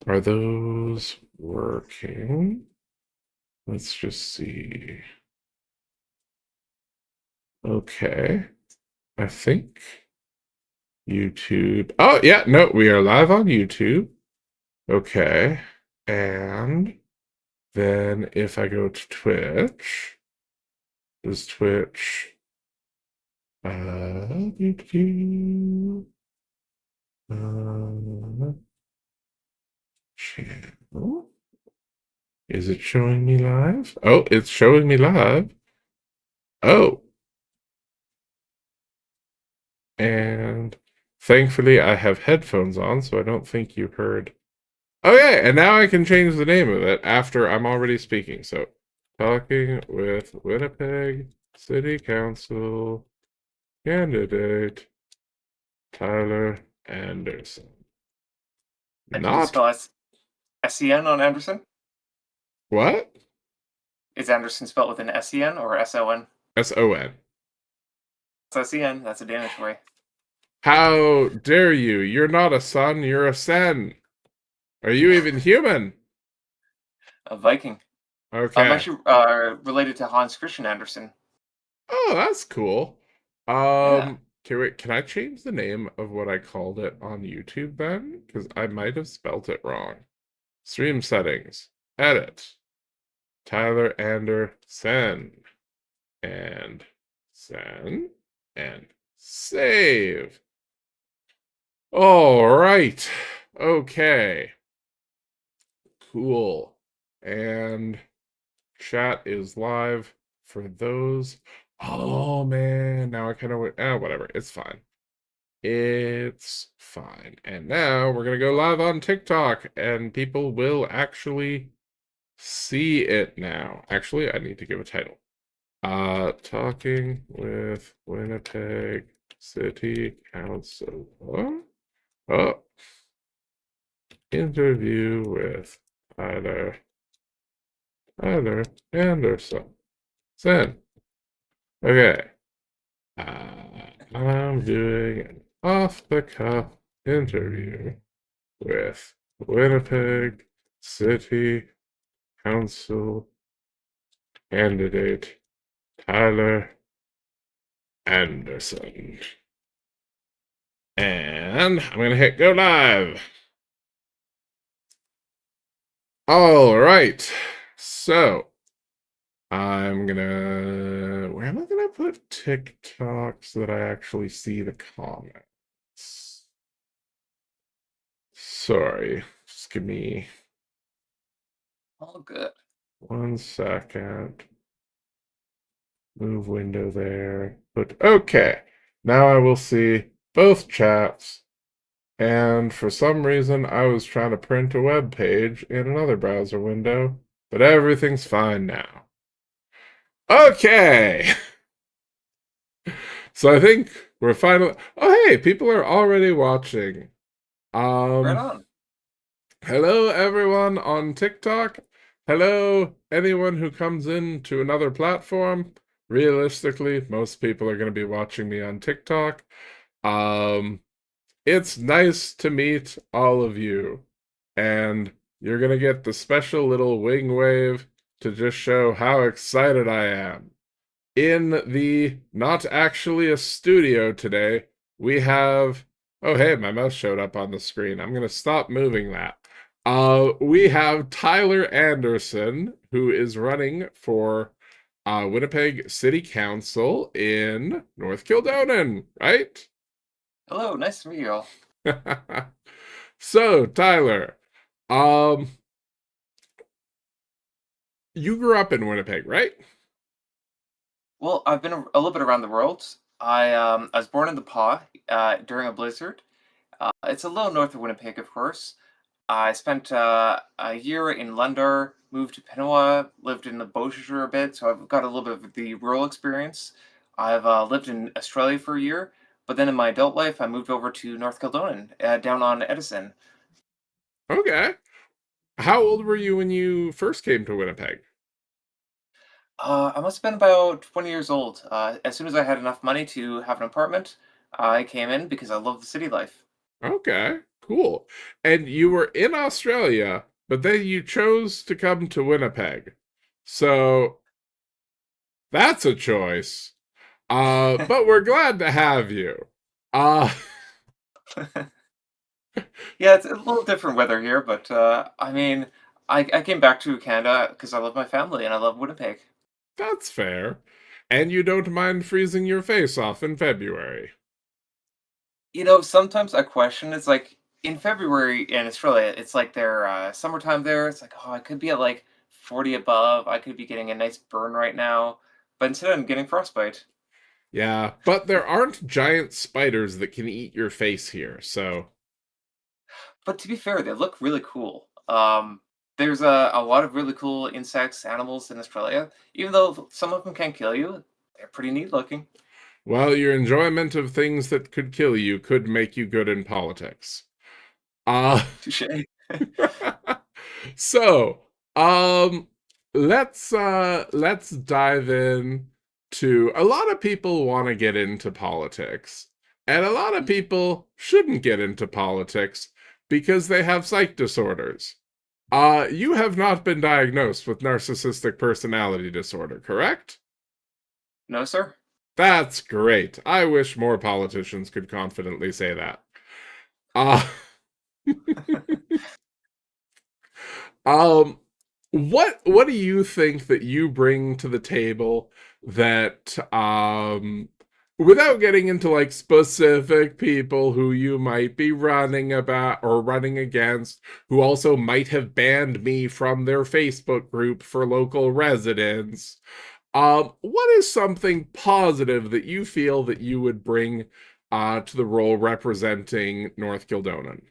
Are those working? Let's just see. Okay. I think YouTube. Oh, yeah, no, we are live on YouTube. Okay. And then if I go to Twitch, does Twitch do, uh, channel? Is it showing me live? Oh, it's showing me live. Oh, and thankfully I have headphones on, so I don't think you heard. Okay, and now I can change the name of it after I'm already speaking. So, talking with Winnipeg City Council candidate Tyler Andersen. Did you Not spell S-E-N on Anderson? what? Is Anderson spelled with an S-E-N or S-O-N? S-O-N. It's S-E-N. That's a Danish way. How dare you? You're not a son, you're a sen. Are you even human? A Viking. I'm Okay. actually related to Hans Christian Andersen. Oh, that's cool. Yeah. Okay, wait, can I change the name of what I called it on YouTube then? Because I might have spelt it wrong. Stream settings. Edit. Tyler Andersen. And send. And save. All right. Okay. Cool. And chat is live for those. Oh man, now I kind of whatever. It's fine. It's fine. And now we're gonna go live on TikTok, and people will actually see it now. Actually, I need to give a title. Talking with Winnipeg City Council. Oh, interview with Tyler Anderson. Send. Okay. I'm doing an off-the-cuff interview with Winnipeg City Council candidate Tyler Andersen. And I'm going to hit go live. All right. So where am I gonna put TikTok so that I actually see the comments? Sorry, just give me All good. 1 second. Move window there. Okay. Now I will see both chats. And for some reason, I was trying to print a web page in another browser window, but everything's fine now. Okay. So I think we're finally. Oh, hey, people are already watching. Right Um, on. Hello everyone on TikTok. Hello anyone who comes in to another platform. Realistically, most people are going to be watching me on TikTok. Um, it's nice to meet all of you, and you're going to get the special little wing wave to just show how excited I am. In the not actually a studio today, we have. Oh, hey, my mouse showed up on the screen. I'm going to stop moving that. We have Tyler Andersen, who is running for Winnipeg City Council in North Kildonan, right? Hello. Nice to meet you all. So, Tyler, um, you grew up in Winnipeg, right? Well, I've been a little bit around the world. I was born in the Paw during a blizzard. It's a little north of Winnipeg, of course. I spent a year in Lundar, moved to Pinawa, lived in the Beausejour a bit, so I've got a little bit of the rural experience. I've lived in Australia for a year, but then in my adult life, I moved over to North Kildonan, down on Edison. Okay. How old were you when you first came to Winnipeg? I must have been about 20 years old. As soon as I had enough money to have an apartment, I came in because I love the city life. Okay. Cool. And you were in Australia, but then you chose to come to Winnipeg. So that's a choice. But we're glad to have you. Uh, Yeah, it's a little different weather here, but I mean, I came back to Canada because I love my family and I love Winnipeg. that's fair. And you don't mind freezing your face off in February. Sometimes I question, it's like in February in Australia, it's like their summertime there. It's like, oh, I could be at like 40 above. I could be getting a nice burn right now, but instead I'm getting frostbite. Yeah, but there aren't giant spiders that can eat your face here, so. But to be fair, they look really cool. There's a lot of really cool insects, animals in Australia. Even though some of them can kill you, they're pretty neat looking. Well, your enjoyment of things that could kill you could make you good in politics. Uh, Touche. so, um, let's dive in to a lot of people want to get into politics, and a lot of people shouldn't get into politics because they have psych disorders. You have not been diagnosed with narcissistic personality disorder, correct? No, sir. That's great. I wish more politicians could confidently say that. Uh, um, what do you think that you bring to the table that without getting into like specific people who you might be running about or running against, who also might have banned me from their Facebook group for local residents, what is something positive that you feel that you would bring to the role representing North Kildonan?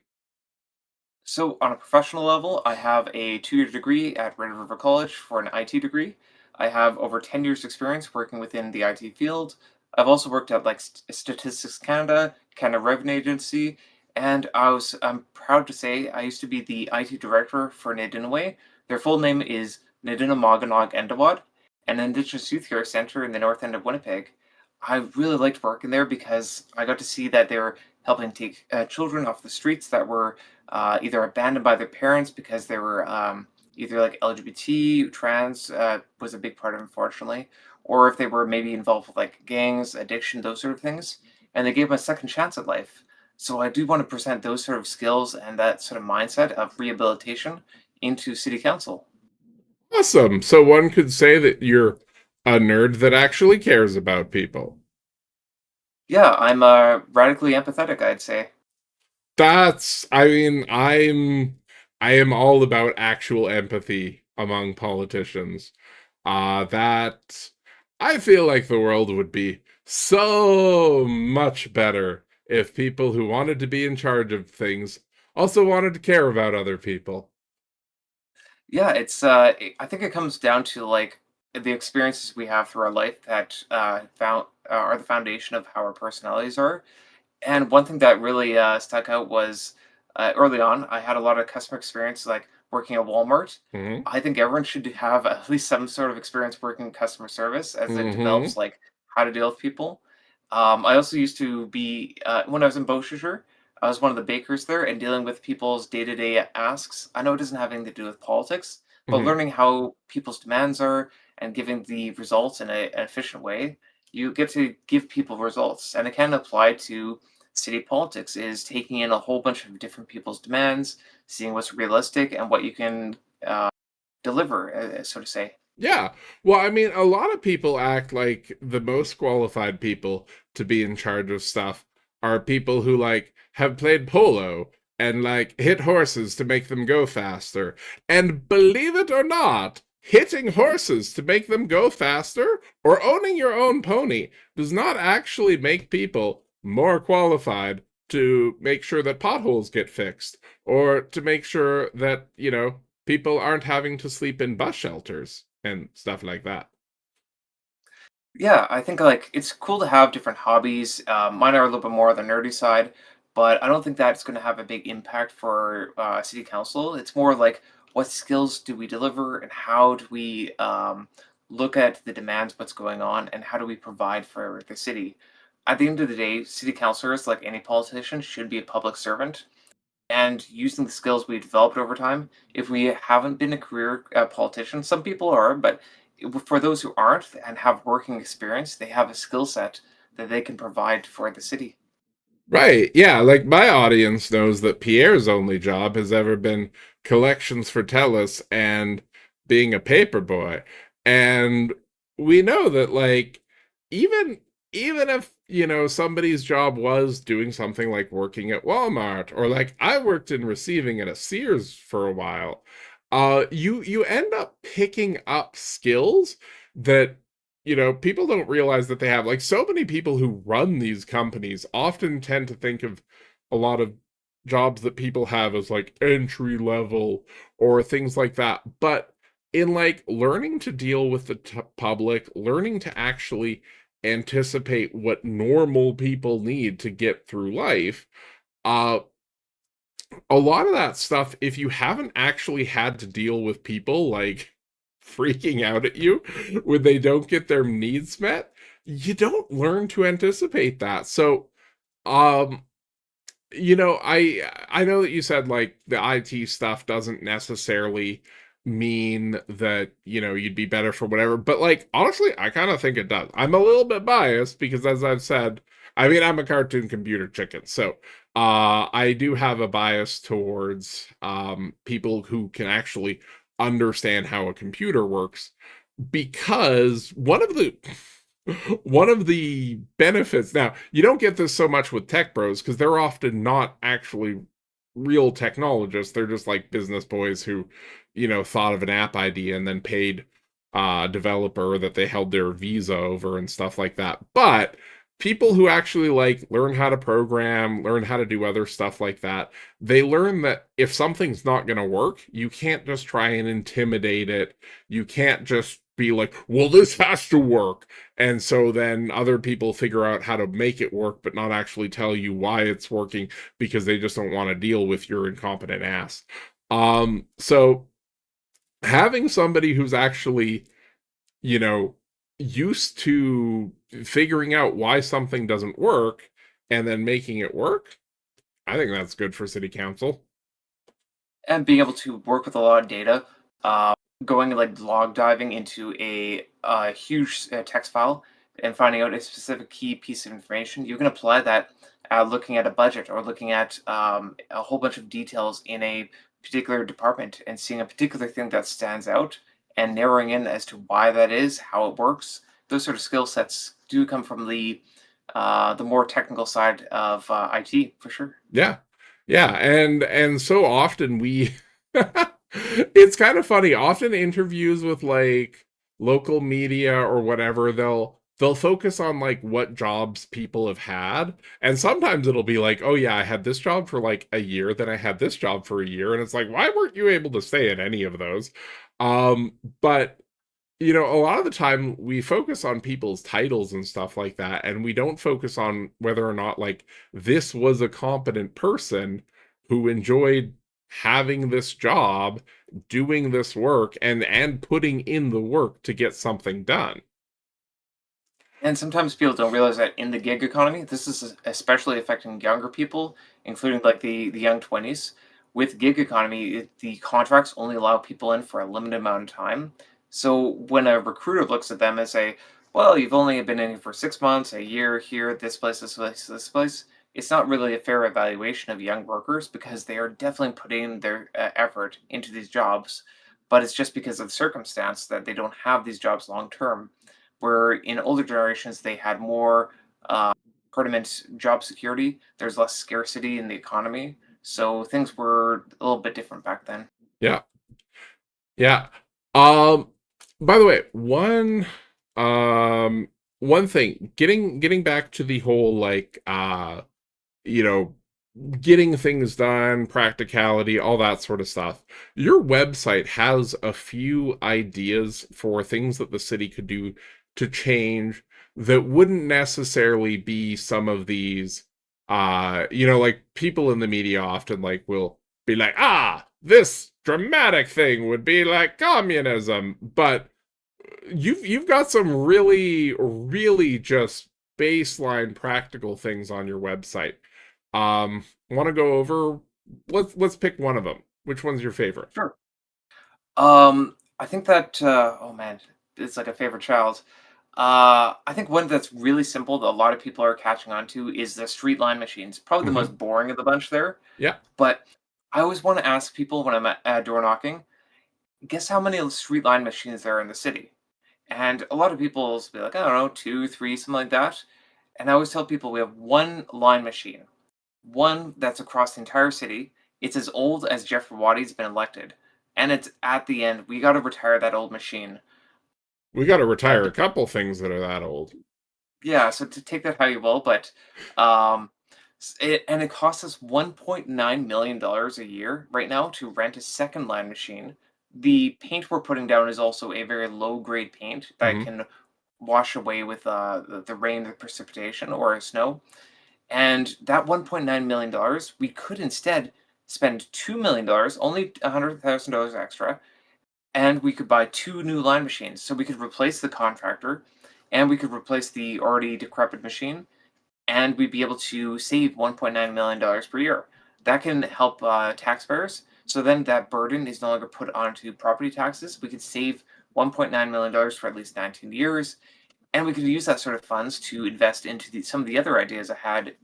So, on a professional level, I have a 2-year degree at Red River College for an IT degree. I have over 10 years experience working within the IT field. I've also worked at like Statistics Canada, Canada Revenue Agency, and I'm proud to say I used to be the IT director for Nidinaway. Their full name is Nidinamaganog Endawad, an Indigenous Youth Care Center in the north end of Winnipeg. I really liked working there because I got to see that they were helping take children off the streets that were either abandoned by their parents because they were either like LGBT, trans was a big part of it, unfortunately, or if they were maybe involved with like gangs, addiction, those sort of things. And they gave them a second chance at life. So I do want to present those sort of skills and that sort of mindset of rehabilitation into city council. Awesome. So one could say that you're a nerd that actually cares about people. Yeah, I'm radically empathetic, I'd say. I mean, I am all about actual empathy among politicians. That I feel like the world would be so much better if people who wanted to be in charge of things also wanted to care about other people. Yeah, I think it comes down to like the experiences we have through our life that found are the foundation of how our personalities are. And one thing that really stuck out was early on, I had a lot of customer experience, like working at Walmart. Hmm. I think everyone should have at least some sort of experience working in customer service as it Hmm. develops like how to deal with people. I also used to be when I was in Beauchester, I was one of the bakers there and dealing with people's day-to-day asks. I know it doesn't have anything to do with politics, but Hmm. learning how people's demands are and giving the results in an efficient way, you get to give people results, and it can apply to city politics is taking in a whole bunch of different people's demands, seeing what's realistic and what you can uh, deliver, so to say. Yeah. Well, I mean, a lot of people act like the most qualified people to be in charge of stuff are people who like have played polo and like hit horses to make them go faster. And believe it or not, hitting horses to make them go faster or owning your own pony does not actually make people more qualified to make sure that potholes get fixed or to make sure that, people aren't having to sleep in bus shelters and stuff like that. Yeah, I think like it's cool to have different hobbies. Mine are a little bit more on the nerdy side, but I don't think that's going to have a big impact for city council. It's more like what skills do we deliver and how do we look at the demands, what's going on, and how do we provide for the city. At the end of the day, city councilors, like any politician, should be a public servant. and using the skills we developed over time. If we haven't been a career politician, some people are, but for those who aren't and have working experience, they have a skill set that they can provide for the city. Right. Yeah. Like my audience knows that Pierre's only job has ever been collections for Tellus and being a paper boy. And we know that like even even if, somebody's job was doing something like working at Walmart or like I worked in receiving at a Sears for a while, you end up picking up skills that people don't realize that they have. Like so many people who run these companies often tend to think of a lot of jobs that people have as like entry level or things like that. But in like learning to deal with the public, learning to actually anticipate what normal people need to get through life, uh, a lot of that stuff, if you haven't actually had to deal with people like freaking out at you when they don't get their needs met, you don't learn to anticipate that. So, um, I know that you said like the IT stuff doesn't necessarily mean that, you'd be better for whatever, but like honestly, I kind of think it does. I'm a little bit biased because as I've said, I mean, I'm a cartoon computer chicken, so I do have a bias towards people who can actually understand how a computer works because one of the benefits, now you don't get this so much with tech bros because they're often not actually real technologists. They're just like business boys who thought of an app idea and then paid a developer that they held their visa over and stuff like that. But people who actually like learn how to program, learn how to do other stuff like that, they learn that if something's not going to work, you can't just try and intimidate it. You can't just be like, well, this has to work. And so then other people figure out how to make it work, but not actually tell you why it's working because they just don't want to deal with your incompetent ass. So having somebody who's actually, you know, used to figuring out why something doesn't work and then making it work, I think that's good for city council. And being able to work with a lot of data, uh, going like log diving into a huge text file and finding out a specific key piece of information, you can apply that looking at a budget or looking at a whole bunch of details in a particular department and seeing a particular thing that stands out and narrowing in as to why that is, how it works. Those sort of skill sets do come from the more technical side of IT for sure. Yeah. Yeah, and so often we it's kind of funny. Often interviews with like local media or whatever, they'll focus on like what jobs people have had. And sometimes it'll be like, "Oh yeah, I had this job for like a year, then I had this job for a year." And it's like, "Why weren't you able to stay at any of those?" But a lot of the time we focus on people's titles and stuff like that, and we don't focus on whether or not like this was a competent person who enjoyed having this job, doing this work, and putting in the work to get something done. And sometimes people don't realize that in the gig economy, this is especially affecting younger people, including like the young 20s. With gig economy, the contracts only allow people in for a limited amount of time. So when a recruiter looks at them and say, "Well, you've only been in for 6 months, a year here, this place, this place, this place," it's not really a fair evaluation of young workers because they are definitely putting their effort into these jobs, but it's just because of the circumstance that they don't have these jobs long term where in older generations they had more uh, permanent job security. There's less scarcity in the economy, so things were a little bit different back then. Yeah. Yeah. Um, by the way, one thing, getting back to the whole like you know, getting things done, practicality, all that sort of stuff. Your website has a few ideas for things that the city could do to change that wouldn't necessarily be some of these like people in the media often like will be like, "Ah, this dramatic thing would be like communism." But you've got some really really just baseline practical things on your website. Want to go over let's pick one of them. Which one's your favorite? Sure. I think that, oh man, it's like a favorite child. I think one that's really simple that a lot of people are catching on to is the street line machines. Probably the Hmm. most boring of the bunch there, Yeah. but I always want to ask people when I'm at door knocking, guess how many street line machines there are in the city? And a lot of people will be like, I don't know, two, three, something like that. And I always tell people we have one line machine, one that's across the entire city. It's as old as Jeffrey Waddy's been elected. And it's at the end. We got to retire that old machine. We got to retire a To couple things that are that old. Yeah, so to take that how you will, but um, it costs us $1.9 million a year right now to rent a second line machine. The paint we're putting down is also a very low grade paint that Hmm. can wash away with the rain, the precipitation, or snow. And that $1.9 million, we could instead spend $2 million, only $100,000 extra, and we could buy two new line machines. So we could replace the contractor, and we could replace the already decrepit machine, and we'd be able to save $1.9 million per year. That can help taxpayers. So then that burden is no longer put onto property taxes. We could save $1.9 million for at least 19 years, and we could use that sort of funds to invest into some of the other ideas I had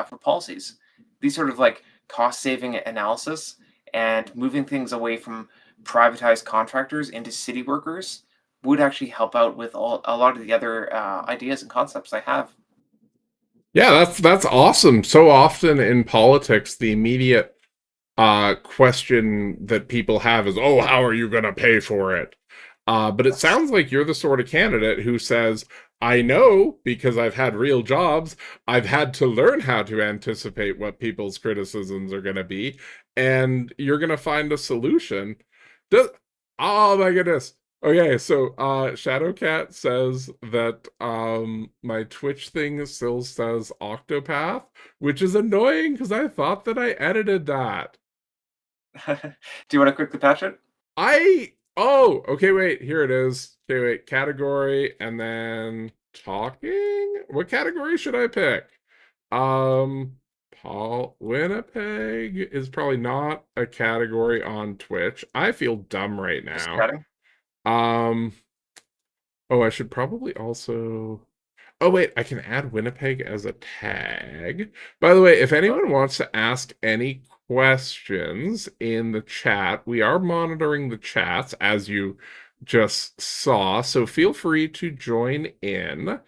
for policies. These sort of like cost saving analysis and moving things away from privatized contractors into city workers would actually help out with a lot of the other ideas and concepts I have. Yeah, that's awesome. So often in politics, the immediate question that people have is, oh, how are you going to pay for it? But it Yes. sounds like you're the sort of candidate who says, I know because I've had real jobs, I've had to learn how to anticipate what people's criticisms are going to be, and you're going to find a solution. Does, oh my goodness. Okay, so Shadowcat says that my Twitch thing still says Octopath, which is annoying because I thought that I edited that. Do you want to quickly patch it? Okay, wait, here it is. Okay, wait, category and then talking. What category should I pick? Um, Paul Winnipeg is probably not a category on Twitch. I feel dumb right Just now. chatting. Um, oh, I should probably also. Oh, wait, I can add Winnipeg as a tag. By the way, if Oh, anyone wants to ask any questions in the chat, we are monitoring the chats as you just saw, so feel free to join in.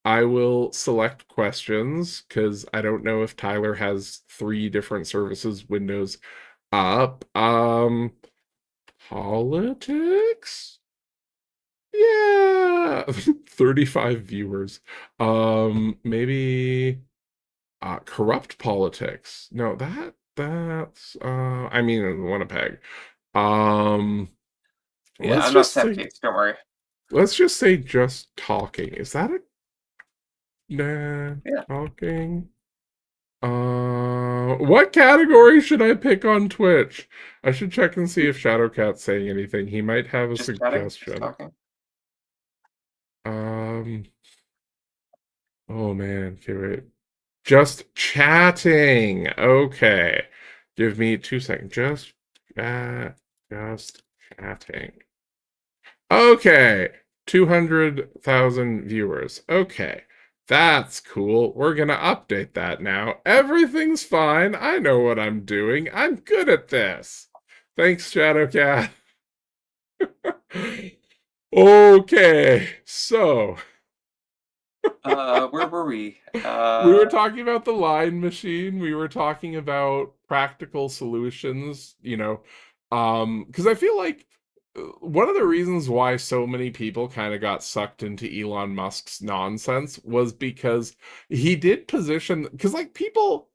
I will select questions because I don't know if Tyler has three different services windows up. Politics? Yeah, 35 viewers. Maybe corrupt politics. No, that's I mean Winnipeg. Um, yeah, let's I'm not just set say case. Don't worry. just talking. Is that a nah Yeah, talking? What category should I pick on Twitch? I should check and see if Shadowcat's saying anything. He might have a just chatting, just suggestion. talking. Um, oh man, okay, wait. Just chatting. Okay. Give me 2 seconds. Just chatting. Okay. 200,000 viewers. Okay. That's cool. We're gonna update that now. Everything's fine. I know what I'm doing. I'm good at this. Thanks, Shadowcat. Okay. So, Where were we? we were talking about the line machine. We were talking about practical solutions, because I feel like one of the reasons why so many people kind of got sucked into Elon Musk's nonsense was because he did position, because like people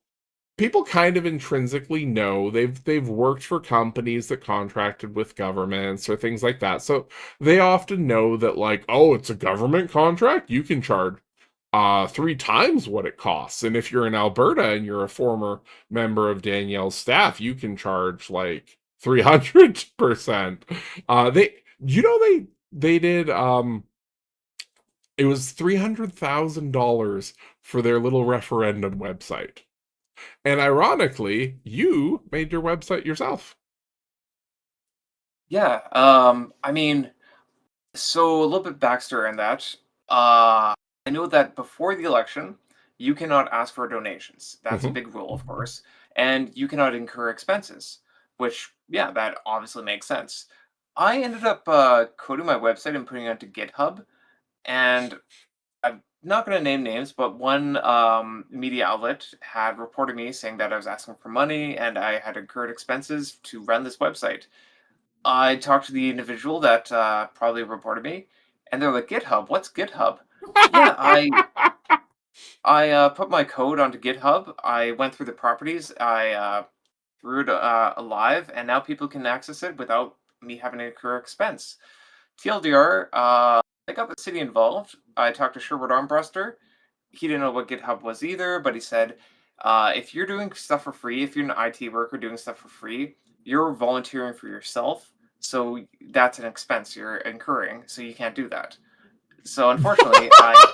kind of intrinsically know they've worked for companies that contracted with governments or things like that. So they often know that like, oh, it's a government contract, you can charge three times what it costs. And if you're in Alberta and you're a former member of Danielle's staff, you can charge like 300%. They did it was $300,000 for their little referendum website. And ironically, you made your website yourself. Yeah, I mean, so a little bit backstory on that. I know that before the election, you cannot ask for donations. That's a Hmm. big rule, of course, and you cannot incur expenses, which, yeah, that obviously makes sense. I ended up coding my website and putting it onto GitHub, and I'm not going to name names, but one media outlet had reported me saying that I was asking for money and I had incurred expenses to run this website. I talked to the individual that probably reported me, and they're like, "GitHub? What's GitHub?" Yeah, I put my code onto GitHub. I went through the properties. I threw it alive, and now people can access it without me having to incur expense. TLDR, I got the city involved. I talked to Sherwood Armbruster. He didn't know what GitHub was either, but he said, if you're doing stuff for free, if you're an IT worker doing stuff for free, you're volunteering for yourself. So that's an expense you're incurring. So you can't do that. So unfortunately, I,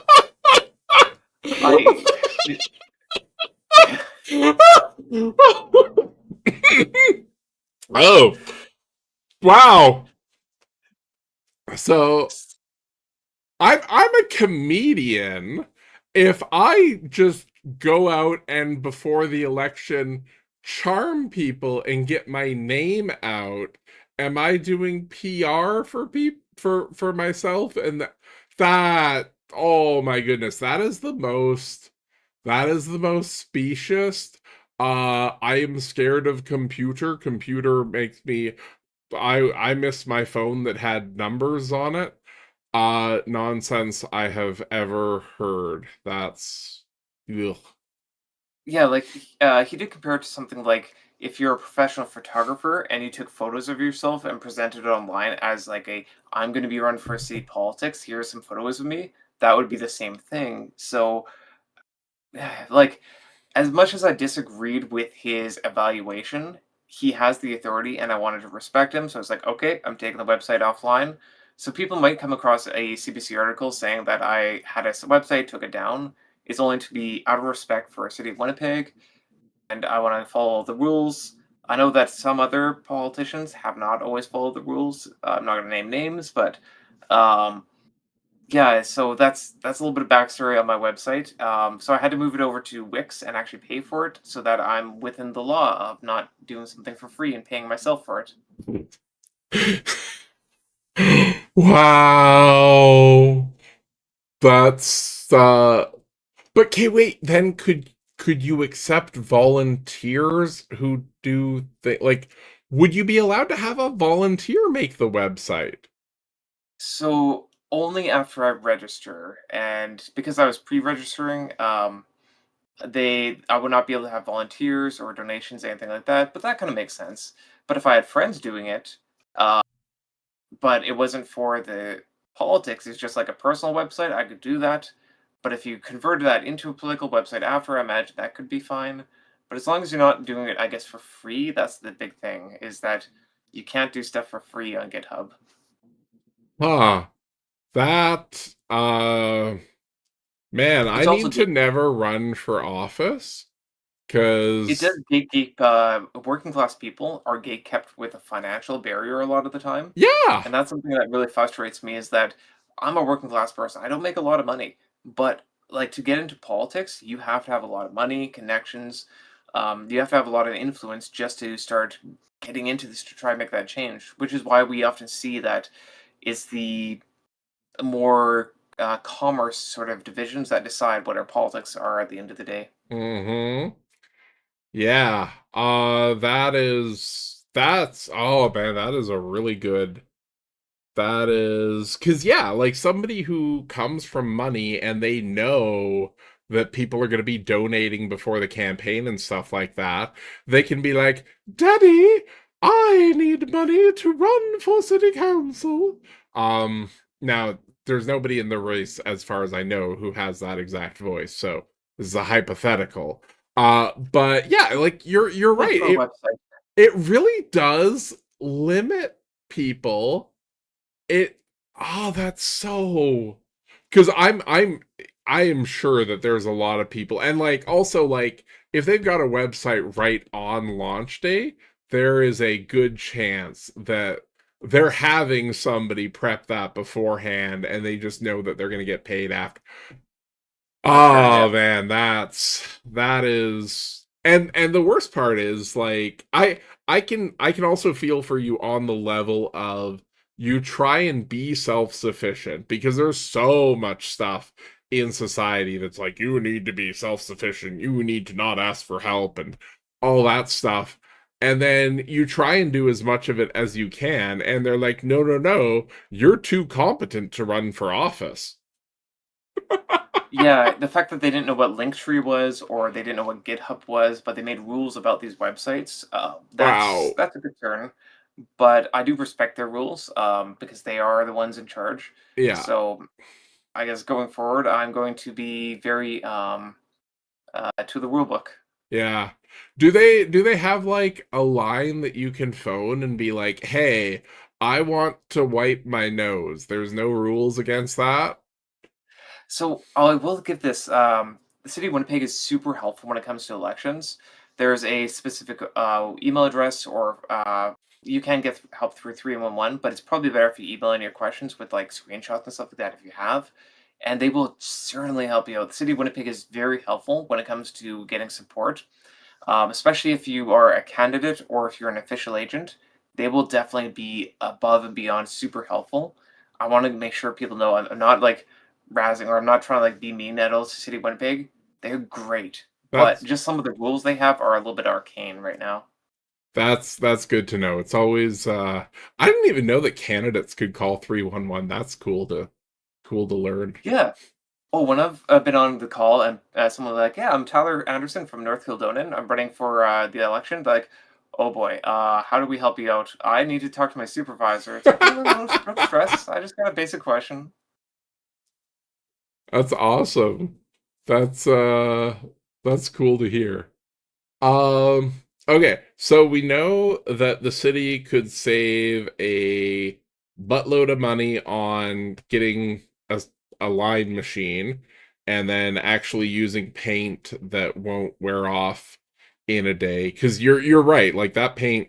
Oh, wow. So I'm a comedian. If I just go out and before the election charm people and get my name out, am I doing PR for for myself? And that, oh my goodness, that is the most specious. I am scared of computer. Computer makes me I miss my phone that had numbers on it. Nonsense I have ever heard. That's ugh. yeah, like he did compare it to something like if you're a professional photographer and you took photos of yourself and presented it online as like a I'm going to be running for city politics. Here are some photos of me. That would be the same thing. So, like as much as I disagreed with his evaluation, he has the authority and I wanted to respect him. So I was like, okay, I'm taking the website offline. So people might come across a CBC article saying that I had a website, took it down. It's only to be out of respect for a city of Winnipeg, and I want to follow the rules. I know that some other politicians have not always followed the rules. I'm not going to name names, but um, yeah, so that's a little bit of backstory on my website. So I had to move it over to Wix and actually pay for it so that I'm within the law of not doing something for free and paying myself for it. Wow. That's but okay, wait, then could you accept volunteers who do like would you be allowed to have a volunteer make the website? So only after I register, and because I was pre-registering, I would not be able to have volunteers or donations, anything like that. But that kind of makes sense. But if I had friends doing it, uh, but it wasn't for the politics. It's just like a personal website. I could do that. But if you converted that into a political website after, I imagine that could be fine. But as long as you're not doing it, I guess, for free, that's the big thing, is that you can't do stuff for free on GitHub. Huh. That man, I It's also need to never run for office it does because gatekeep working class people are gate kept with a financial barrier a lot of the time. yeah. And that's something that really frustrates me is that I'm a working class person. I don't make a lot of money, but like to get into politics, you have to have a lot of money, connections. You have to have a lot of influence just to start getting into this to try and make that change. Which is why we often see that it's the more commerce sort of divisions that decide what our politics are at the end of the day. Mm-hmm. Yeah. That's oh man, that is a really good that is because, yeah, like somebody who comes from money and they know that people are going to be donating before the campaign and stuff like that, they can be like, Daddy, I need money to run for city council. Um, Now there's nobody in the race, as far as I know, who has that exact voice, so this is a hypothetical. But yeah, like you're Like right. for a website. It really does limit people it oh, that's so because I am sure that there's a lot of people and like also like if they've got a website right on launch day, there is a good chance that they're having somebody prep that beforehand and they just know that they're going to get paid after. For sure, Oh yeah. man, that is, and the worst part is like I can also feel for you on the level of you try and be self-sufficient because there's so much stuff in society that's like you need to be self-sufficient, you need to not ask for help and all that stuff. And then you try and do as much of it as you can, and they're like, no, no, no, you're too competent to run for office. Yeah, the fact that they didn't know what Linktree was or they didn't know what GitHub was, but they made rules about these websites, Wow. that's a concern. But I do respect their rules, because they are the ones in charge. Yeah. So I guess going forward, I'm going to be very to the rule book. Yeah. Do they have like a line that you can phone and be like, "Hey, I want to wipe my nose." There's no rules against that? So I will give this. The city of Winnipeg is super helpful when it comes to elections. There's a specific email address, or you can get help through 311, but it's probably better if you email in your questions with like screenshots and stuff like that if you have. And they will certainly help you out. The city of Winnipeg is very helpful when it comes to getting support, especially if you are a candidate or if you're an official agent. They will definitely be above and beyond super helpful. I want to make sure people know I'm not like razzing or I'm not trying to like be mean at all to City of Winnipeg. They're great, but That's just some of the rules they have are a little bit arcane right now. that's good to know. It's always I didn't even know that candidates could call 311. That's cool to learn. Yeah. Oh, when I've been on the call and someone like, yeah, I'm Tyler Anderson from North Kildonan. I'm running for the election. They're like, oh boy, how do we help you out? I need to talk to my supervisor. It's like, no, no, no, no stress. I just got a basic question. That's awesome. That's that's cool to hear. Okay, so we know that the city could save a buttload of money on getting a line machine and then actually using paint that won't wear off in a day. Because you're right, like that paint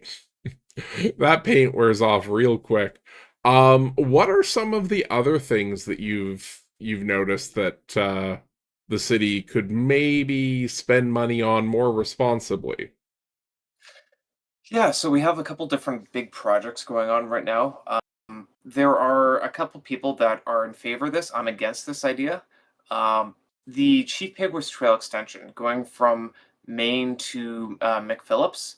that paint wears off real quick. What are some of the other things that you've noticed that the city could maybe spend money on more responsibly? Yeah, so we have a couple different big projects going on right now. There are a couple people that are in favor of this. I'm against this idea. The Chief Pigwas Trail extension going from Maine to McPhillips,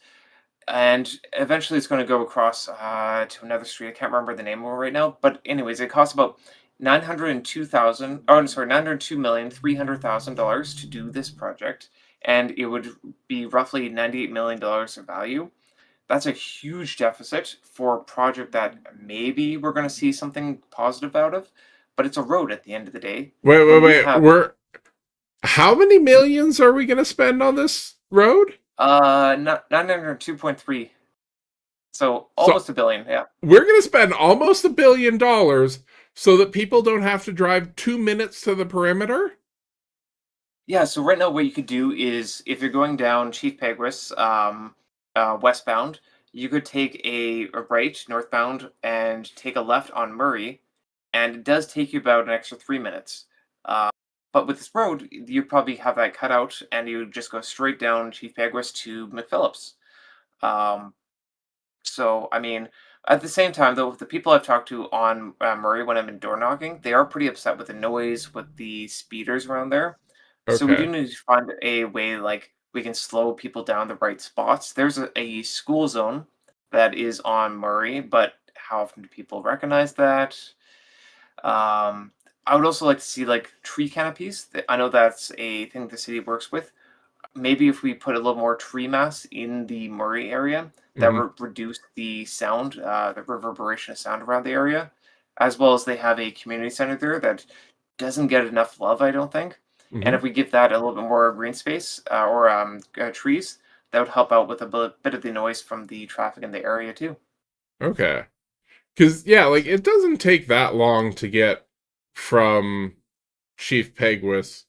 and eventually it's going to go across to another street. I can't remember the name of it right now, but anyways, it costs about 902,000. Oh, I'm sorry, 902,300,000 to do this project, and it would be roughly $98 million of value. That's a huge deficit for a project that maybe we're going to see something positive out of, but it's a road at the end of the day. Wait, wait, When we wait. have We're How many millions are we going to spend on this road? 902.3, so So almost a billion. Yeah. we're going to spend almost $1 billion so that people don't have to drive 2 minutes to the perimeter. Yeah, so right now what you could do is if you're going down Chief Peguis, westbound, you could take a right northbound and take a left on Murray, and it does take you about an extra 3 minutes. Uh, but with this road, you probably have that cut out, and you just go straight down Chief Peguis to McPhillips. Um, so, I mean, at the same time, though, the people I've talked to on Murray when I'm in door knocking, they are pretty upset with the noise, with the speeders around there. So we do Okay. need to find a way like we can slow people down the right spots. There's a school zone that is on Murray, but how often do people recognize that? I would also like to see like tree canopies. I know that's a thing the city works with. Maybe if we put a little more tree mass in the Murray area, that Hmm. would reduce the sound, the reverberation of sound around the area, as well as they have a community center there that doesn't get enough love, I don't think. And Hmm. if we give that a little bit more green space or trees, that would help out with a bit of the noise from the traffic in the area too. Okay. Because, yeah, like it doesn't take that long to get from Chief Peguis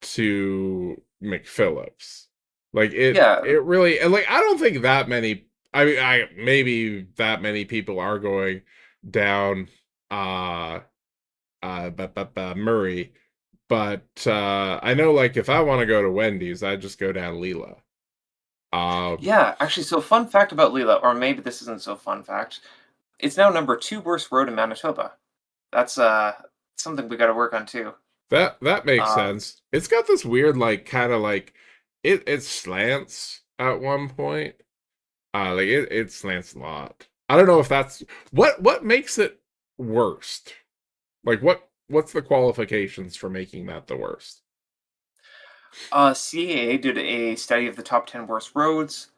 to McPhillips. Like Yeah, it really, and like I don't think that many. I mean, I maybe that many people are going down uh Murray, but I know like if I want to go to Wendy's, I just go down Leela. Um, yeah. Actually, so fun fact about Leela, or maybe this isn't so fun fact. It's now number two worst road in Manitoba. That's something we got to work on too. that makes Um, sense. It's got this weird like kind of like it slants at one point. Like it slants a lot. I don't know if that's what makes it worst. Like what's the qualifications for making that the worst? CAA did a study of the top 10 worst roads.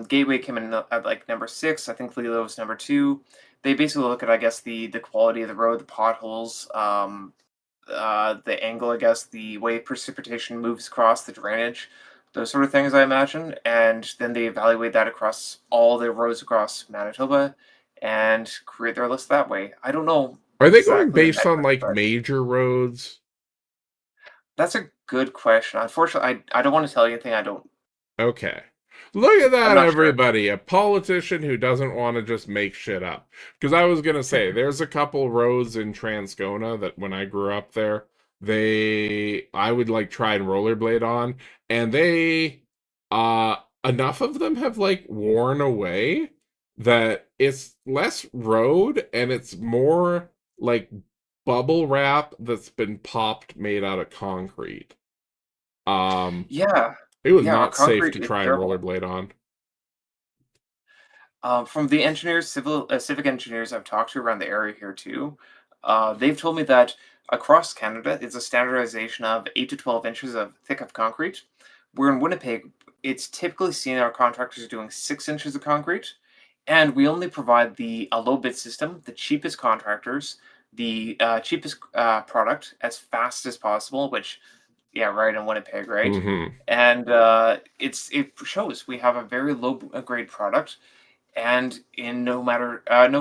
Gateway came in at like number six. I think Lilo was number two. They basically look at, I guess, the quality of the road, the potholes, the angle, I guess, the way precipitation moves across the drainage, those sort of things, I imagine. And then they evaluate that across all the roads across Manitoba and create their list that way. I don't know Are they going exactly the based on metrics, like but major roads? that's a good question. Unfortunately, I don't want to tell you anything I don't. Okay. Look at I'm that, not sure. everybody. A politician who doesn't want to just make shit up. Because I was going to say, there's a couple roads in Transcona that when I grew up there, I would like try and rollerblade on. And uh, enough of them have like worn away that it's less road and it's more like bubble wrap that's been popped made out of concrete. Um, Yeah, it was yeah, our not safe concrete to is try and terrible. rollerblade on. From the engineers, civic engineers I've talked to around the area here too, they've told me that across Canada, it's a standardization of 8 to 12 inches of thick of concrete. Where in Winnipeg, it's typically seen our contractors doing 6 inches of concrete, and we only provide the a low bid system, the cheapest contractors, the cheapest product as fast as possible. Which, yeah, right in Winnipeg, right? Hmm. And it shows we have a very low grade product, and in no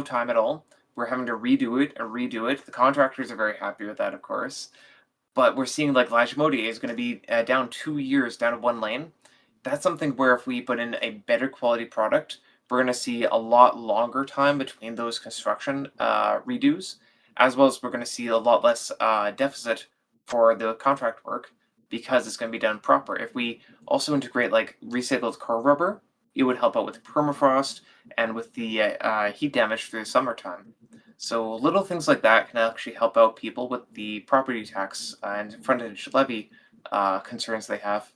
time at all, we're having to redo it and redo it. The contractors are very happy with that, of course, but we're seeing like Lagimodi is going to be down 2 years down to one lane. That's something where if we put in a better quality product, we're going to see a lot longer time between those construction redos, as well as we're going to see a lot less deficit for the contract work because it's going to be done proper. If we also integrate like recycled car rubber, it would help out with permafrost and with the heat damage through the summertime. So little things like that can actually help out people with the property tax and frontage levy concerns they have.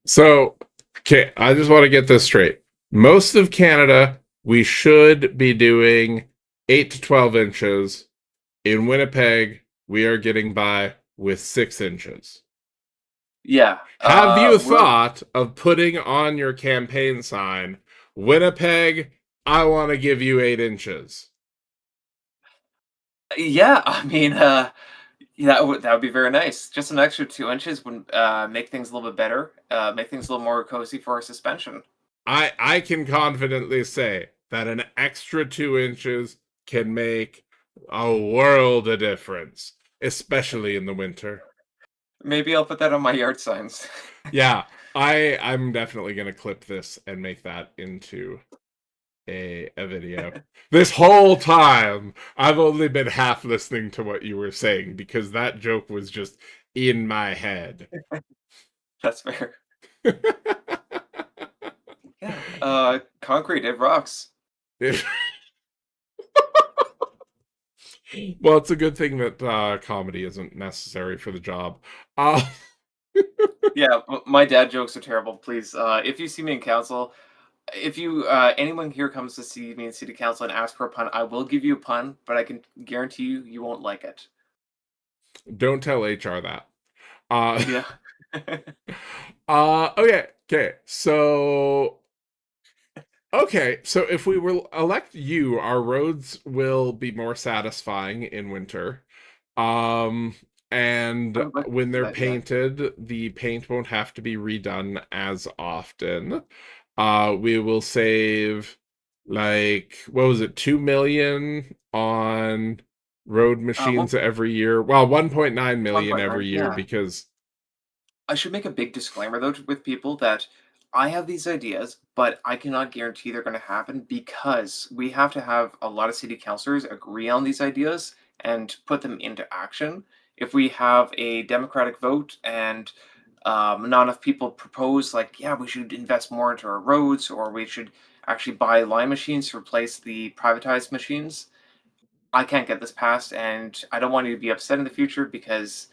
So, okay, I just want to get this straight. Most of Canada, we should be doing 8 to 12 inches. In Winnipeg, we are getting by with 6 inches. Yeah, Have you we're thought of putting on your campaign sign, Winnipeg, I want to give you 8 inches? yeah. I mean, yeah, that would be very nice. Just an extra 2 inches would make things a little bit better. Make things a little more cozy for our suspension. I can confidently say that an extra 2 inches can make a world of difference, especially in the winter. Maybe I'll put that on my yard signs. Yeah, I'm definitely gonna clip this and make that into a video. This whole time, I've only been half listening to what you were saying because that joke was just in my head. That's fair. Yeah, concrete, it rocks. Well, it's a good thing that comedy isn't necessary for the job. Uh, Yeah, my dad jokes are terrible. Please, if you see me in council, if you anyone here comes to see me in city council and ask for a pun, I will give you a pun, but I can guarantee you you won't like it. don't tell HR that. Uh, Yeah. okay. So if we will elect you, our roads will be more satisfying in winter. Um, I and would like to when see they're that, yeah. painted, the paint won't have to be redone as often. We will save like what was it, 2 million on road One machines every year. Well, 1.9 one million point every nine, year yeah. because I should make a big disclaimer though with people that I have these ideas, but I cannot guarantee they're gonna happen because we have to have a lot of city councilors agree on these ideas and put them into action. If we have a democratic vote and not enough people propose, like, yeah, we should invest more into our roads, or we should actually buy line machines to replace the privatized machines, I can't get this passed, and I don't want you to be upset in the future because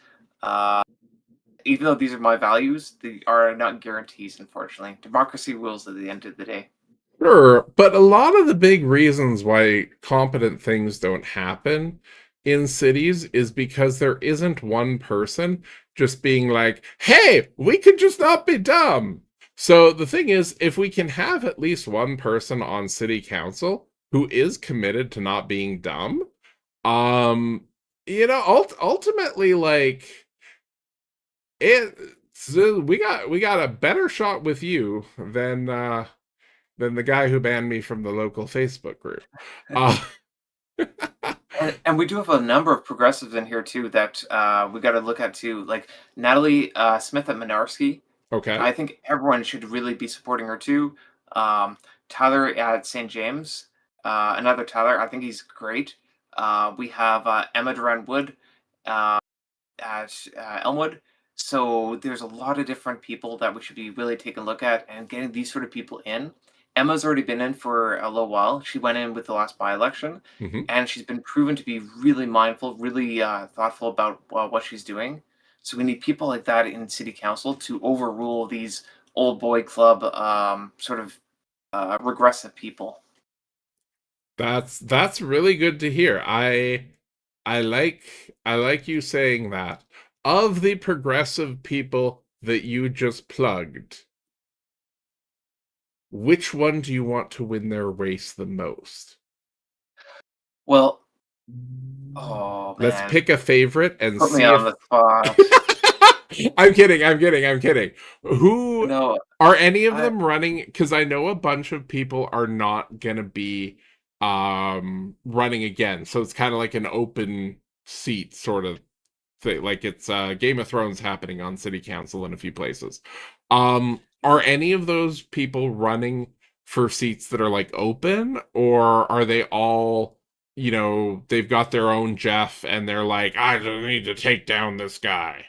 even though these are my values, they are not guarantees, unfortunately. Democracy rules at the end of the day. Sure, but a lot of the big reasons why competent things don't happen in cities is because there isn't one person just being like, hey, we could just not be dumb. So the thing is, if we can have at least one person on city council who is committed to not being dumb, um, ultimately, like it, so we got a better shot with you than the guy who banned me from the local Facebook group. Uh, And we do have a number of progressives in here too that we got to look at too, like Natalie Smith at Minarski. okay. I think everyone should really be supporting her too. Tyler at St. James, another Tyler. I think he's great. We have Emma Duran Wood. At Elmwood. So there's a lot of different people that we should be really taking a look at and getting these sort of people in. Emma's already been in for a little while. She went in with the last by-election, Hmm. and she's been proven to be really mindful, really thoughtful about what she's doing. So we need people like that in city council to overrule these old boy club sort of regressive people. That's really good to hear. I like you saying that. Of the progressive people that you just plugged, which one do you want to win their race the most? Well, oh Let's man, pick a favorite and put me see on if the spot. I'm kidding, I'm kidding. Who No, are any of I them running? Because I know a bunch of people are not gonna be running again. So it's kind of like an open seat sort of thing. Like it's Game of Thrones happening on city council in a few places. Are any of those people running for seats that are like open, or are they all, they've got their own Jeff and they're like, I just need to take down this guy?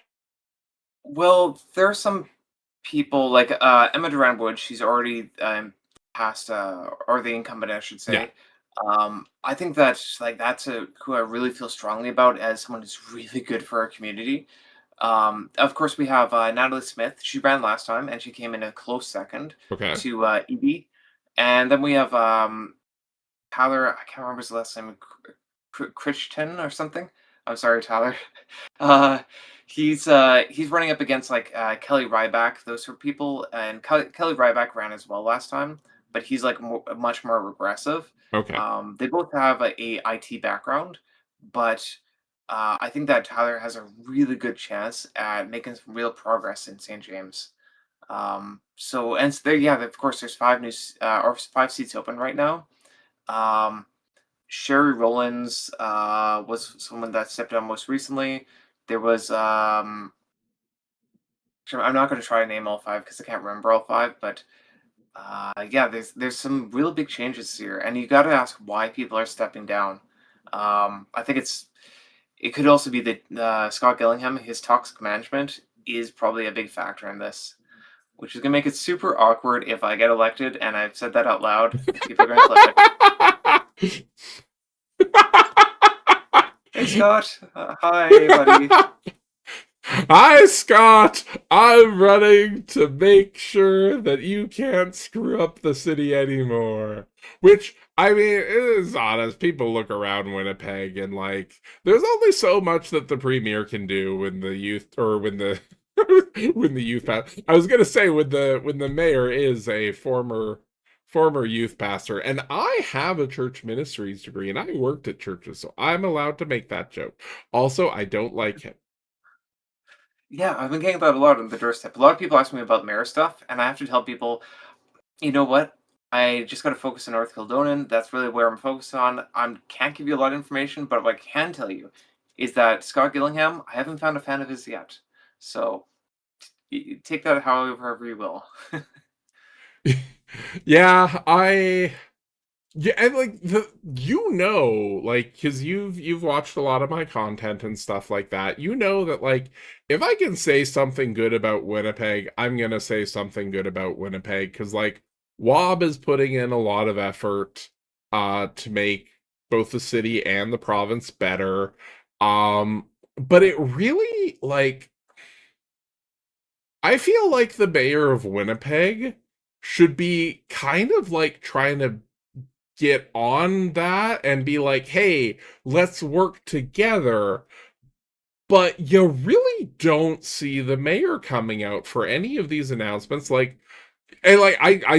Well, there are some people like Emma Duran Wood. She's already passed, or the incumbent, I should Yeah. say. I think that's like that's a who I really feel strongly about as someone who's really good for our community. Of course, we have Natalie Smith. She ran last time, and she came in a close second Okay. to EB. And then we have Tyler. I can't remember his last name, Crichton or something. I'm sorry, Tyler. Uh, he's running up against like Kelly Ryback, those sort of people, and Kelly Ryback ran as well last time, but he's like much more regressive. Okay. They both have a IT background, but I think that Tyler has a really good chance at making some real progress in St. James. So there, yeah, of course, there's or 5 seats open right now. Um, Sherry Rollins was someone that stepped down most recently. There was I'm not going to try to name all five because I can't remember all five, but yeah, there's some real big changes here, and you got to ask why people are stepping down. I think it could also be that Scott Gillingham, his toxic management is probably a big factor in this, which is gonna make it super awkward if I get elected, and I've said that out loud. People are gonna clip it. Hey Scott, hi buddy. Hi, Scott. I'm running to make sure that you can't screw up the city anymore. Which, I mean, it is honest. People look around Winnipeg and, like, there's only so much that the premier can do when the youth, or when the when the youth I was gonna say when the mayor is a former youth pastor, and I have a church ministries degree and I worked at churches, so I'm allowed to make that joke. Also, I don't like him. Yeah, I've been getting that a lot on the doorstep. A lot of people ask me about mayor stuff, and I have to tell people, you know what? I just got to focus on North Kildonan. That's really where I'm focused on. I can't give you a lot of information, but what I can tell you is that Scott Gillingham, I haven't found a fan of his yet. So take that however you will. Yeah, yeah, and like like because you've watched a lot of my content and stuff like that. You know that like if I can say something good about Winnipeg, I'm gonna say something good about Winnipeg because like Wob is putting in a lot of effort to make both the city and the province better. But it really like I feel like the mayor of Winnipeg should be kind of like trying to get on that and be like, hey, let's work together. But you really don't see the mayor coming out for any of these announcements. I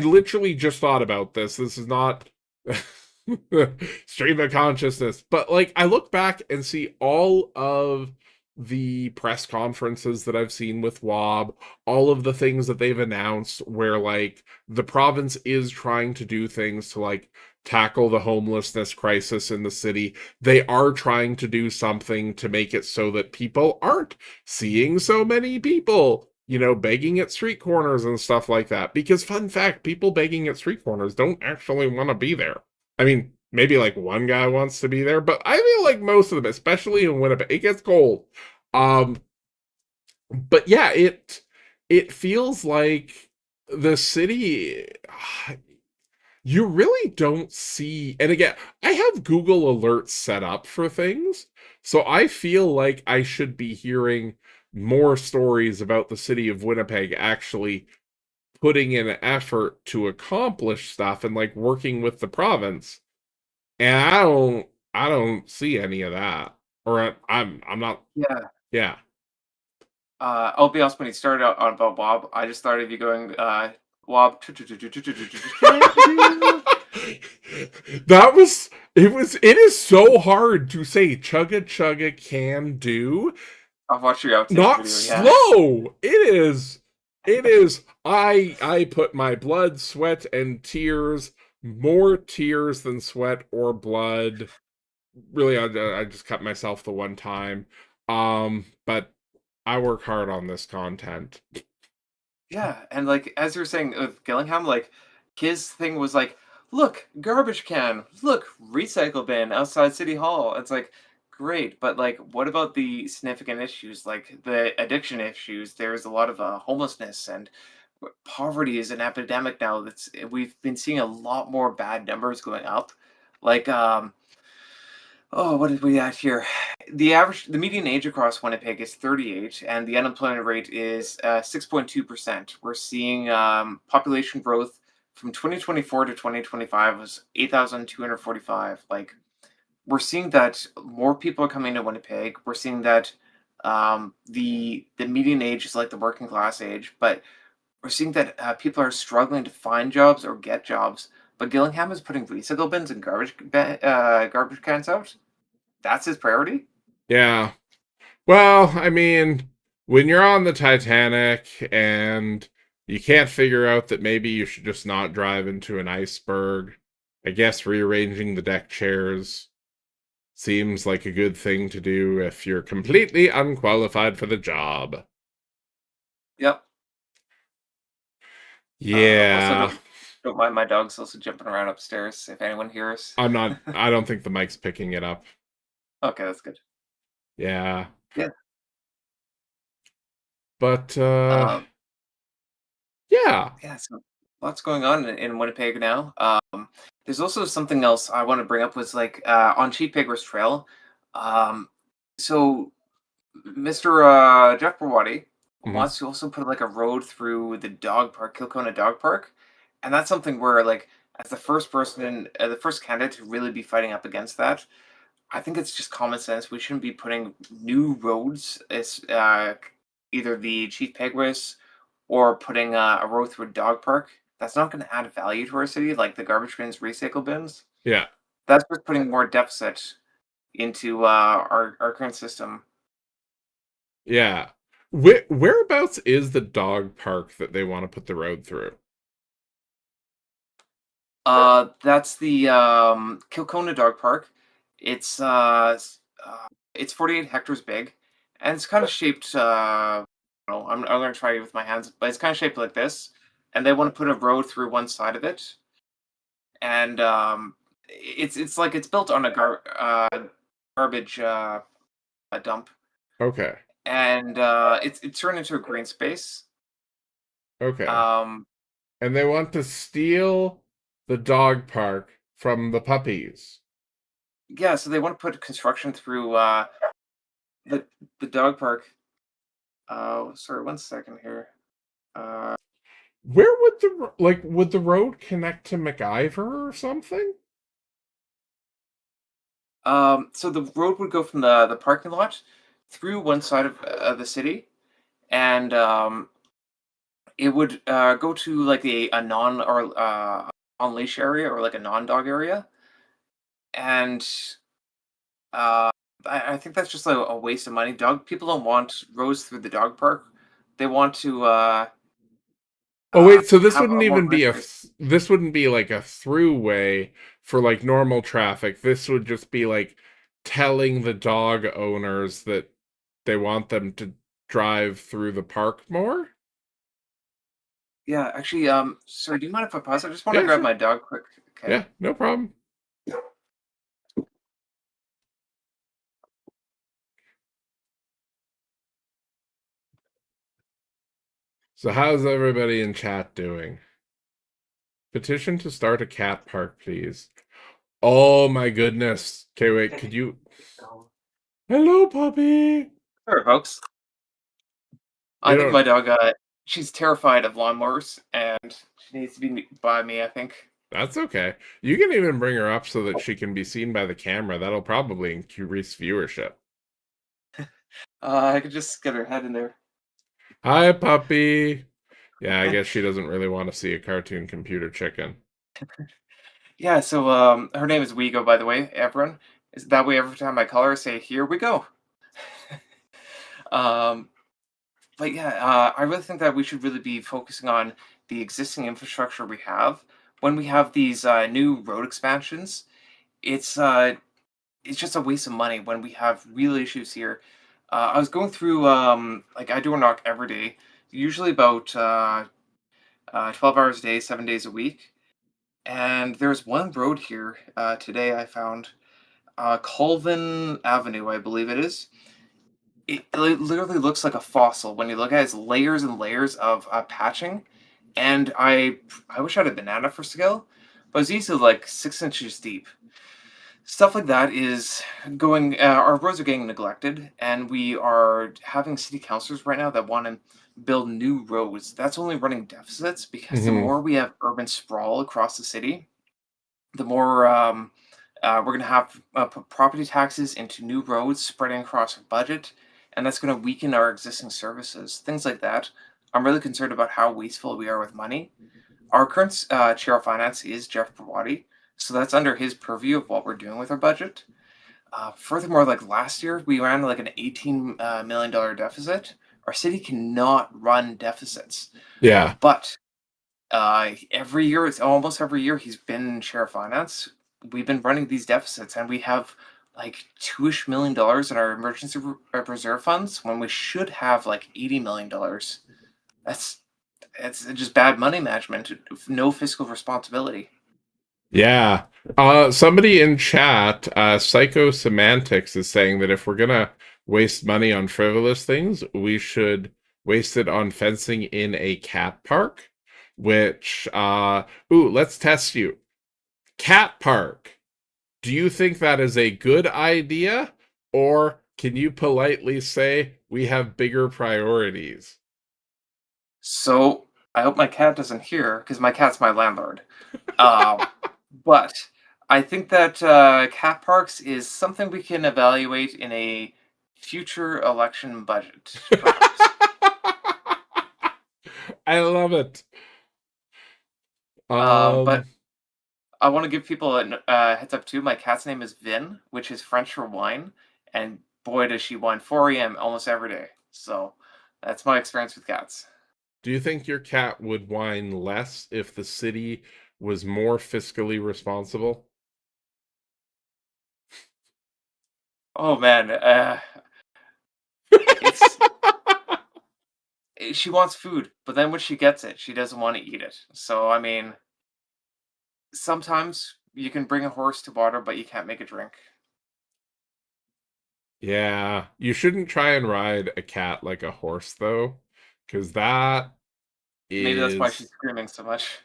literally just thought about this. This is not stream of consciousness, but like I look back and see all of the press conferences that I've seen with Wob, all of the things that they've announced where like the province is trying to do things to like tackle the homelessness crisis in the city. They are trying to do something to make it so that people aren't seeing so many people, begging at street corners and stuff like that. Because, fun fact, people begging at street corners don't actually want to be there. I mean, maybe like one guy wants to be there, but I feel like most of them, especially in Winnipeg, it gets cold. Um, but yeah, it feels like the city you really don't see, and again, I have Google alerts set up for things, so I feel like I should be hearing more stories about the city of Winnipeg actually putting in an effort to accomplish stuff and like working with the province. And I don't see any of that. Or I'm not. Yeah. Yeah. I'll be honest, when he started out on about Wob, I just thought of you going, Wob. That was it is so hard to say chugga chugga can do. I've watched your outtake Not video, yeah. slow. It is I put my blood, sweat, and tears, more tears than sweat or blood. Really, I just cut myself the one time. But I work hard on this content. Yeah, and, like, as you were saying with Gillingham, like, his thing was like, "Look, garbage can. Look, recycle bin outside City Hall." It's like, great, but, like, what about the significant issues, like the addiction issues? There's a lot of, homelessness and poverty is an epidemic now we've been seeing a lot more bad numbers going up. Like, oh, what did we at here? The median age across Winnipeg is 38, and the unemployment rate is 6.2%. We're seeing population growth from 2024 to 2025 was 8,245. Like, we're seeing that more people are coming to Winnipeg. We're seeing that the median age is like the working class age, but we're seeing that people are struggling to find jobs or get jobs. But Gillingham is putting recycle bins and garbage cans out. That's his priority? Yeah. Well, I mean, when you're on the Titanic and you can't figure out that maybe you should just not drive into an iceberg, I guess rearranging the deck chairs seems like a good thing to do if you're completely unqualified for the job. Yep. Also, Yeah. don't mind my dogs also jumping around upstairs if anyone hears. I don't think the mic's picking it up. Okay, that's good. Yeah. Yeah. But Um, yeah. yeah, so lots going on in Winnipeg now. There's also something else I want to bring up was like on Chief Pigras Trail. Um, so Mr. Jeff Brawadi Mhm. wants to also put like a road through the dog park, Kilcona Dog Park, and that's something where like as the first person, the first candidate to really be fighting up against that, I think it's just common sense. We shouldn't be putting new roads as either the Chief Peguis or putting a road through a dog park. That's not going to add value to our city, like the garbage bins, recycle bins. Yeah. That's just putting more deficit into our current system. Yeah. Whereabouts is the dog park that they want to put the road through? That's the Kilcona Dog Park. It's it's 48 hectares big, and it's kind of shaped. I don't know, I'm gonna try it with my hands, but it's kind of shaped like this, and they want to put a road through one side of it, and it's like it's built on a garbage a dump, Okay. and it's turned into a green space. Okay. Um, And they want to steal the dog park from the puppies. yeah, so they want to put construction through the the dog park. Sorry, one second here. Uh, Where would would the road connect to MacIver or something? so the road would go from the parking lot through one side of the city, and it would go to like a non or on leash area or like a non dog area, and uh, I think that's just a waste of money. Dog people don't want roads through the dog park. They want to Oh wait, so this have wouldn't a more even green be space. this wouldn't be like a throughway for like normal traffic. This would just be like telling the dog owners that they want them to drive through the park more? Yeah, actually, sorry, do you mind if I pause? I just want to Yeah, grab sure. my dog quick. Okay. Yeah, no problem. So how's everybody in chat doing? Petition to start a cat park, please. Oh my goodness. Okay, wait, could you Hello, puppy. Sure, folks. I You think don't my dog, she's terrified of lawnmowers, and she needs to be by me, I think. That's okay. You can even bring her up so that she can be seen by the camera. That'll probably increase viewership. I could just get her head in there. Hi, puppy. Yeah, I guess she doesn't really want to see a cartoon computer chicken. Yeah, so her name is Wego, by the way, everyone. Is that way every time I call her, I say, "Here we go." um, but yeah, I really think that we should really be focusing on the existing infrastructure we have. When we have these new road expansions, it's uh, it's just a waste of money when we have real issues here. I was going through like I do a knock every day, usually about 12 hours a day, 7 days a week. And there's one road here today I found, Colvin Avenue, I believe it is. It literally looks like a fossil when you look at it. It's layers and layers of patching, and I wish I had a banana for scale, but it's easily like 6 inches deep. Stuff like that is going. Our roads are getting neglected, and we are having city councilors right now that want to build new roads. That's only running deficits because the Hmm. more we have urban sprawl across the city, the more we're going to have put property taxes into new roads spreading across our budget, and that's going to weaken our existing services. Things like that. I'm really concerned about how wasteful we are with money. Our current chair of finance is Jeff Prawati, so that's under his purview of what we're doing with our budget. Furthermore, like last year, we ran like an $18 million deficit. Our city cannot run deficits, Yeah. but every year, it's almost every year he's been chair of finance. We've been running these deficits, and we have like $2-ish million in our emergency reserve funds when we should have like $80 million. That's it's just bad money management, no fiscal responsibility. Yeah. Somebody in chat, Psychosemantics is saying that if we're gonna waste money on frivolous things, we should waste it on fencing in a cat park, which, ooh, let's test you. Cat park. Do you think that is a good idea? Or can you politely say we have bigger priorities? So I hope my cat doesn't hear because my cat's my landlord. Um, but I think that cat parks is something we can evaluate in a future election budget, perhaps. I love it. But Um, I want to give people a heads up too. My cat's name is Vin, which is French for wine, and boy does she whine 4 a.m. almost every day. So that's my experience with cats. do you think your cat would whine less if the city was more fiscally responsible? Oh man, it's she wants food, but then when she gets it, she doesn't wanna eat it. So, I mean, sometimes you can bring a horse to water, but you can't make it drink. Yeah, you shouldn't try and ride a cat like a horse though, because that Maybe that's why she's is screaming so much.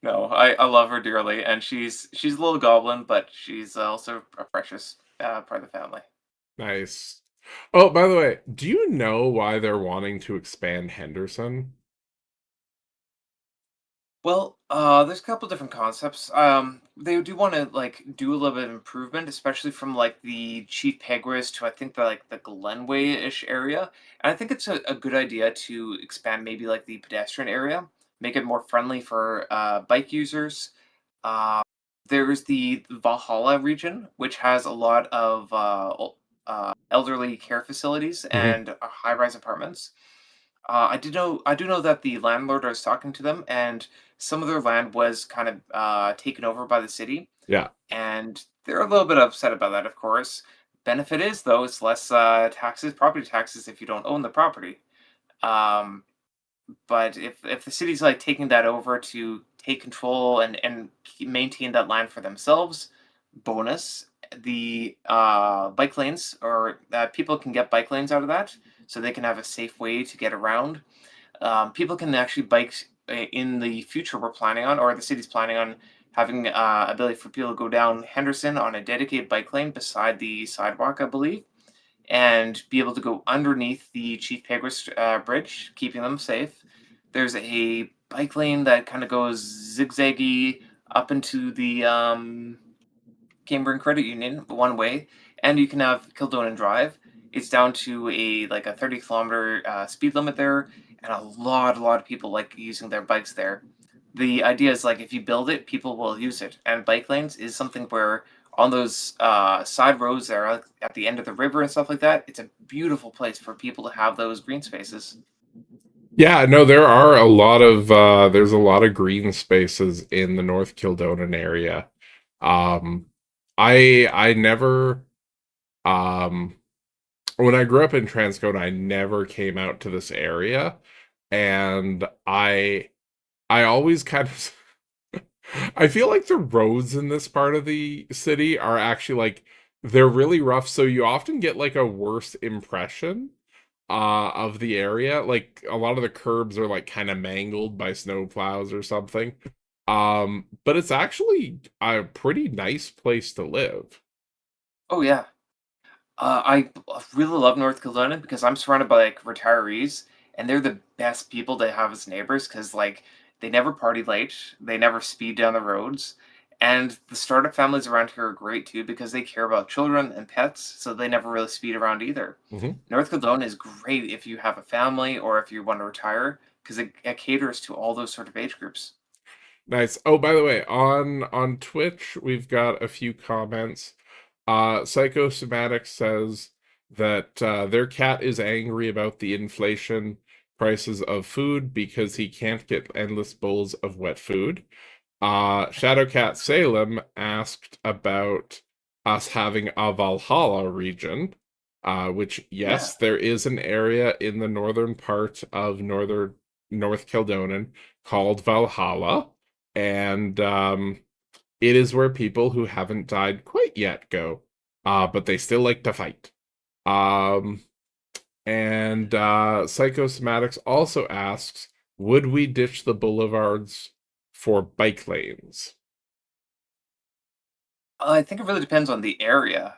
No, I love her dearly, and she's a little goblin, but she's also a precious, part of the family. nice. Oh, by the way, do you know why they're wanting to expand Henderson? Well, there's a couple different concepts. They do want to like do a little bit of improvement, especially from like the Chief Peguis to I think the like the Glenway-ish area. And I think it's a good idea to expand maybe like the pedestrian area, make it more friendly for bike users. Uh, there's the Valhalla region, which has a lot of elderly care facilities Hmm. and high-rise apartments. I do know that the landlord I was talking to them, and some of their land was kind of taken over by the city, Yeah. and they're a little bit upset about that, of course. Benefit is though, it's less taxes, property taxes if you don't own the property. Um, but if the city's like taking that over to take control and maintain that land for themselves, bonus. The bike lanes, or people can get bike lanes out of that, so they can have a safe way to get around. People can actually bike in the future. We're planning on, or the city's planning on having ability for people to go down Henderson on a dedicated bike lane beside the sidewalk, I believe, and be able to go underneath the Chief Peguis Bridge, keeping them safe. There's a bike lane that kind of goes zigzaggy up into the Cambrian Credit Union one way, and you can have Kildonan Drive. It's down to a like a 30-kilometer speed limit there, and a lot of people like using their bikes there. The idea is like if you build it, people will use it, and bike lanes is something where on those side roads there, like, at the end of the river and stuff like that, it's a beautiful place for people to have those green spaces. Yeah, no, there are a lot of there's a lot of green spaces in the North Kildonan area. Um I never um when I grew up in Transcona, I never came out to this area, and I always kind of I feel like the roads in this part of the city are actually like they're really rough, so you often get like a worse impression of the area. Like a lot of the curbs are like kind of mangled by snow plows or something. But it's actually a pretty nice place to live. Oh yeah, I really love North Carolina because I'm surrounded by like retirees, and they're the best people to have as neighbors because like they never party late, they never speed down the roads, and the startup families around here are great too because they care about children and pets, so they never really speed around either. Hmm. North Carolina is great if you have a family or if you want to retire because it caters to all those sort of age groups. Nice. Oh, by the way, on Twitch, we've got a few comments. Psychosomatic says that their cat is angry about the inflation prices of food because he can't get endless bowls of wet food. Shadowcat Salem asked about us having a Valhalla region, which, Yeah. yes, there is an area in the northern part of northern North Kildonan called Valhalla, and it is where people who haven't died quite yet go, but they still like to fight. Um, and Psychosomatics also asks, would we ditch the boulevards for bike lanes? I think it really depends on the area.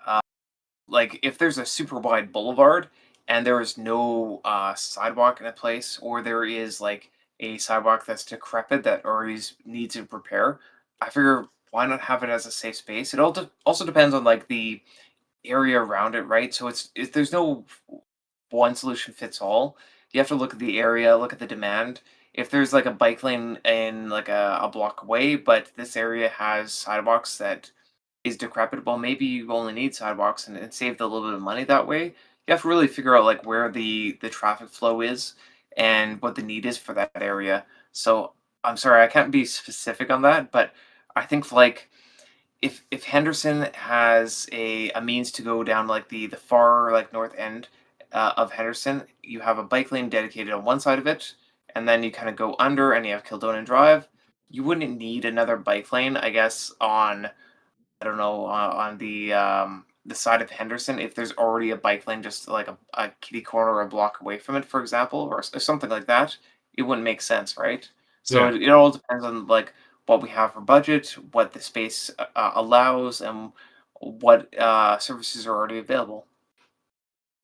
Like if there's a super wide boulevard and there is no sidewalk in a place, or there is like a sidewalk that's decrepit that already needs to repair, I figure why not have it as a safe space? It also depends on like the area around it, right? So there's no one solution fits all. You have to look at the area, look at the demand. If there's like a bike lane in like a block away, but this area has sidewalks that is decrepit, well, maybe you only need sidewalks and save a little bit of money that way. You have to really figure out like where the traffic flow is and what the need is for that area. So I'm sorry, I can't be specific on that, but I think like if Henderson has a means to go down like the far like north end, of Henderson, you have a bike lane dedicated on one side of it, and then you kind of go under and you have Kildonan Drive. You wouldn't need another bike lane, I guess, on I don't know, on the side of Henderson, if there's already a bike lane just like a kitty corner or a block away from it, for example, or something like that, it wouldn't make sense, right? So Yeah. it all depends on like what we have for budget, what the space allows, and what services are already available.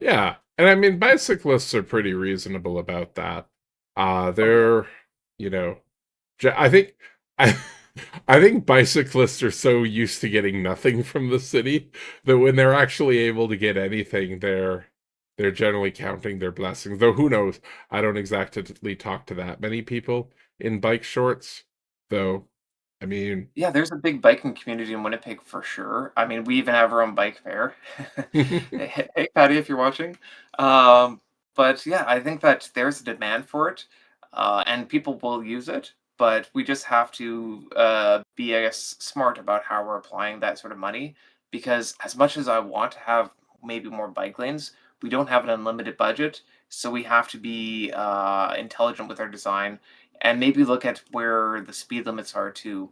Yeah. And I mean, bicyclists are pretty reasonable about that. Oh yeah. They're, you know, I think I I think bicyclists are so used to getting nothing from the city that when they're actually able to get anything, they're generally counting their blessings. Though who knows? I don't exactly talk to that many people in bike shorts. Though, I mean, Yeah, there's a big biking community in Winnipeg for sure. I mean, we even have our own bike fair. Hey, Patty, if you're watching. Um, but yeah, I think that there's a demand for it, and people will use it. But we just have to be, I guess, smart about how we're applying that sort of money. Because as much as I want to have maybe more bike lanes, we don't have an unlimited budget, so we have to be intelligent with our design and maybe look at where the speed limits are too.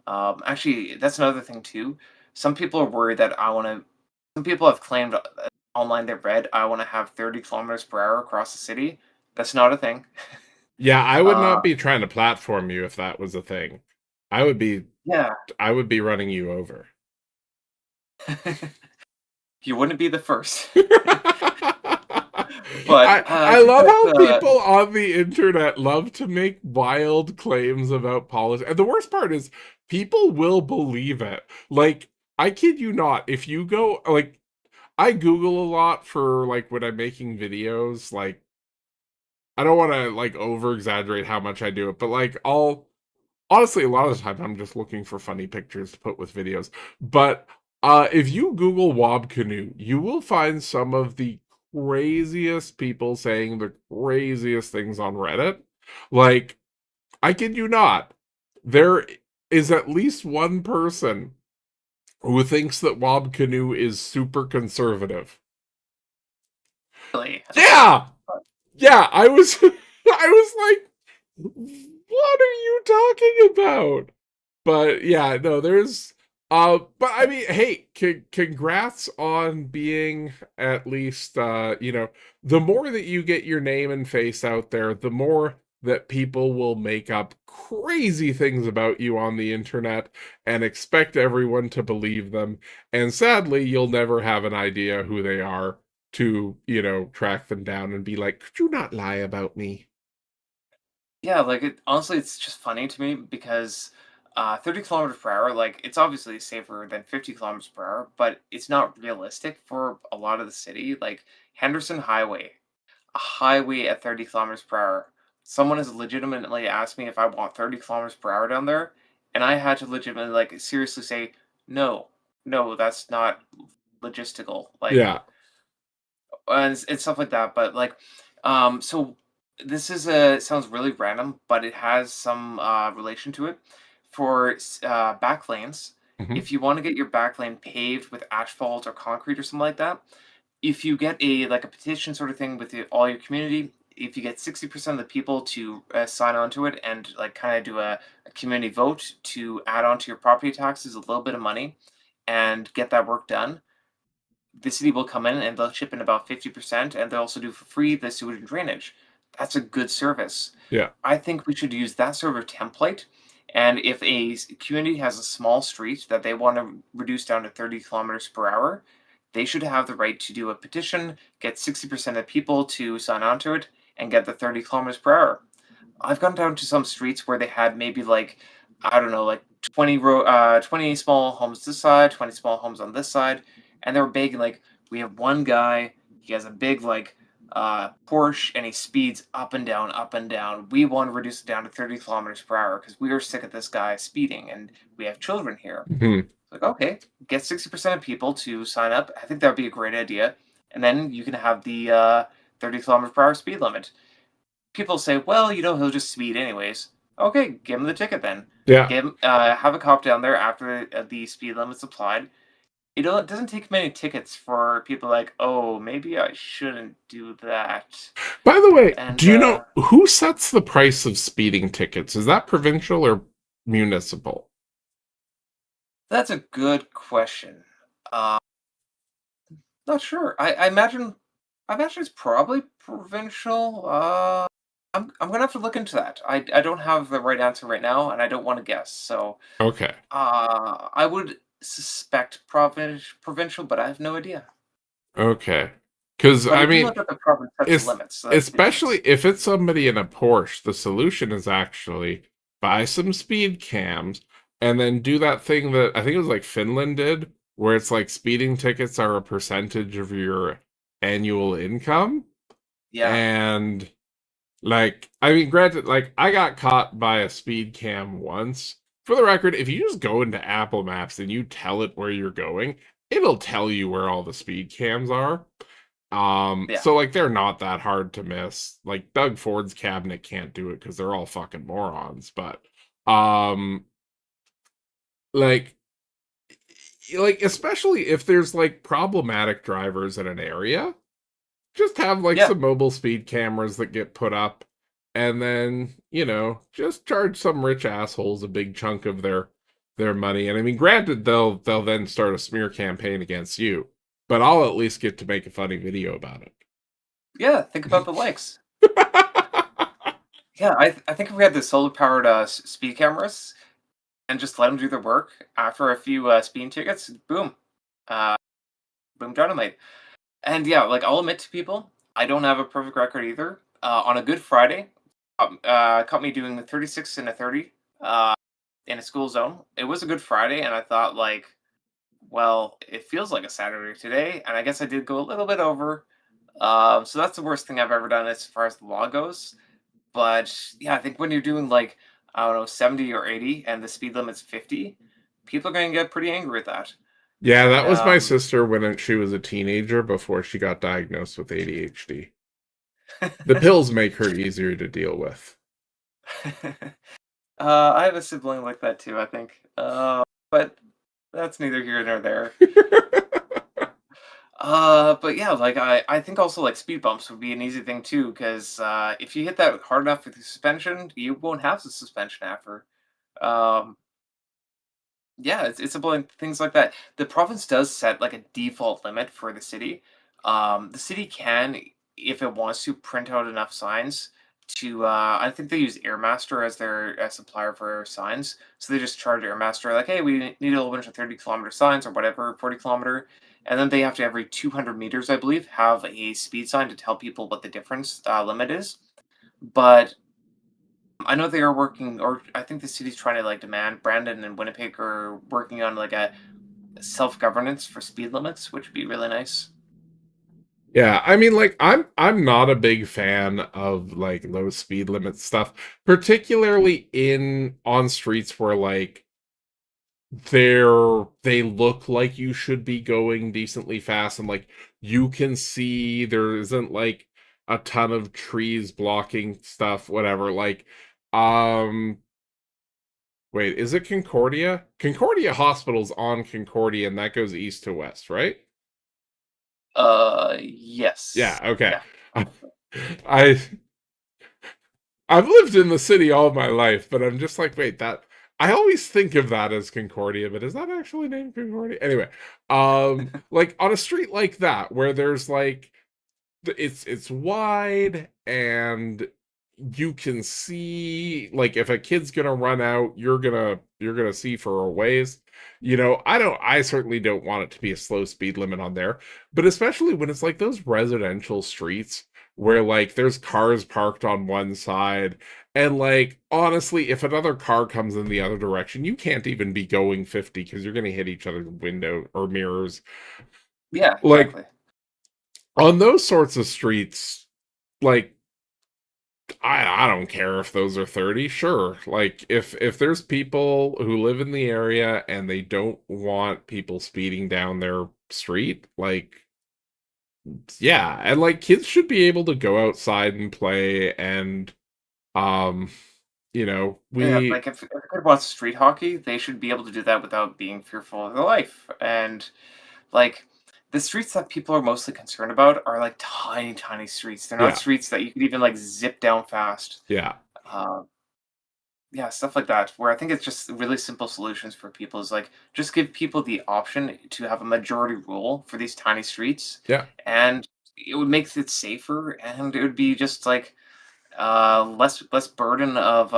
Actually, that's another thing too. Some people are worried that I want to. Some people have claimed online they've read I want to have 30 kilometers per hour across the city. That's not a thing. yeah, I would Uh, not be trying to platform you if that was a thing. I would be yeah, I would be running you over. you wouldn't be the first. But I I think love that how people on the internet love to make wild claims about policy. And the worst part is people will believe it. Like, I kid you not, if you go like I Google a lot for like when I'm making videos, like I don't want to like over exaggerate how much I do it, but like I'll honestly, a lot of the time I'm just looking for funny pictures to put with videos. But if you Google Wob Canoe, you will find some of the craziest people saying the craziest things on Reddit. Like, I kid you not, there is at least one person who thinks that Wob Canoe is super conservative. really okay. Yeah! Yeah, I was I was like, what are you talking about? But yeah, no, there's but I mean, hey, congrats on being at least the more that you get your name and face out there, the more that people will make up crazy things about you on the internet and expect everyone to believe them. And sadly, you'll never have an idea who they are to, track them down and be like, "Could you not lie about me?" Yeah, like it honestly, it's just funny to me because 30 kilometers per hour, like it's obviously safer than 50 kilometers per hour, but it's not realistic for a lot of the city. Like Henderson Highway, a highway at 30 kilometers per hour. Someone has legitimately asked me if I want 30 kilometers per hour down there, and I had to legitimately, like, seriously say, no, no, that's not logistical. Like, Yeah. and stuff like that. But like, so this is a sounds really random, but it has some relation to it. For back lanes, Hmm. if you want to get your back lane paved with asphalt or concrete or something like that, if you get a like a petition sort of thing with all your community, if you get 60% of the people to sign on to it and like kind of do a community vote to add on to your property taxes a little bit of money and get that work done, the city will come in and they'll chip in about 50% and they'll also do for free the sewage and drainage. That's a good service. Yeah. I think we should use that sort of template. And if a community has a small street that they want to reduce down to 30 kilometers per hour, they should have the right to do a petition, get 60% of people to sign on to it, and get the 30 kilometers per hour. I've gone down to some streets where they had maybe like, I don't know, like 20 small homes this side, 20 small homes on this side, and they were begging like, we have one guy, he has a big like Porsche, and he speeds up and down, up and down. We want to reduce it down to 30 kilometers per hour because we are sick of this guy speeding, and we have children here. Hmm. Like, okay, get 60% of people to sign up. I think that would be a great idea, and then you can have the 30 kilometers per hour speed limit. People say, well, he'll just speed anyways. Okay, give him the ticket then. Yeah. Have a cop down there after the speed limit's applied. it doesn't take many tickets for people like, "Oh, maybe I shouldn't do that." By the way, And, do you know who sets the price of speeding tickets? Is that provincial or municipal? that's a good question. Uh, Not sure. I imagine it's probably provincial. I'm gonna have to look into that. I don't have the right answer right now, and I don't wanna guess, so, Okay. I would suspect provincial, but I have no idea. Okay. Because, But I I do know mean, that the province sets the it's limits, so that's the especially difference. if it's somebody in a Porsche, the solution is actually buy some speed cams and then do that thing that I think it was like Finland did, where it's like speeding tickets are a percentage of your annual income. Yeah. And like, I mean, granted, like I got caught by a speed cam once. For the record, if you just go into Apple Maps and you tell it where you're going, it'll tell you where all the speed cams are. Yeah. So like they're not that hard to miss. Like Doug Ford's cabinet can't do it because they're all fucking morons. But um, like especially if there's like problematic drivers in an area, just have like Yeah. some mobile speed cameras that get put up, and then just charge some rich assholes a big chunk of their money. And I mean, granted, they'll then start a smear campaign against you, but I'll at least get to make a funny video about it. Yeah, think about the likes. Yeah, I think if we had the solar-powered, speed cameras and just let them do their work after a few, speeding tickets, boom, uh, boom dynamite. And yeah, like I'll admit to people, I don't have a perfect record either. On a Good Friday, caught me doing the 36 and a 30 uh, in a school zone. It was a Good Friday, and I thought like, well, it feels like a Saturday today, and I guess I did go a little bit over. So that's the worst thing I've ever done as far as the law goes. But yeah, I think when you're doing like I don't know 70 or 80, and the speed limit's 50, people are going to get pretty angry with that. Yeah, And that was my sister when she was a teenager before she got diagnosed with ADHD. The pills make her easier to deal with. I have a sibling like that too, I think. But that's neither here nor there. But yeah, like I think also like speed bumps would be an easy thing too, because if you hit that hard enough with the suspension, you won't have the suspension after. Um, yeah, it's simple and things like that. The province does set like a default limit for the city. The city can, if it wants to, print out enough signs to. I think they use Airmaster as their supplier for signs, so they just charge Airmaster like, "Hey, we need a whole bunch of 30-kilometer signs or whatever, 40-kilometer," and then they have to every 200 meters, I believe, have a speed sign to tell people what the difference limit is. But I know they are working, or I think the city's trying to like demand. Brandon and Winnipeg are working on like a self-governance for speed limits, which would be really nice. Yeah, I mean, like I'm not a big fan of like low speed limit stuff, particularly in on streets where like they look like you should be going decently fast, and like you can see there isn't like a ton of trees blocking stuff, whatever. Like, um, wait, is it Concordia? Concordia Hospital's on Concordia, and that goes east to west, right? Yeah, Yes. okay. Yeah. I I've lived in the city all my life, but I'm just like, wait, that I always think of that as Concordia, but is that actually named Concordia? Anyway, like on a street like that where there's like it's wide and you can see like if a kid's gonna run out, you're gonna see for a ways. I certainly don't want it to be a slow speed limit on there, but especially when it's like those residential streets where like there's cars parked on one side, and like honestly, if another car comes in the other direction, you can't even be going 50 because you're gonna hit each other's window or mirrors. Yeah, Like exactly. on those sorts of streets, like I don't care if those are 30, sure. Like if there's people who live in the area and they don't want people speeding down their street, like yeah, and like kids should be able to go outside and play, and um Yeah, we like if a kid wants street hockey, they should be able to do that without being fearful of their life. And Like, the streets that people are mostly concerned about are, like, tiny, tiny streets. They're not Yeah. streets that you could even, like, zip down fast. Yeah. Uh, yeah, stuff like that, where I think it's just really simple solutions for people is, like, just give people the option to have a majority rule for these tiny streets, Yeah. and it would make it safer, and it would be just, like, less burden of,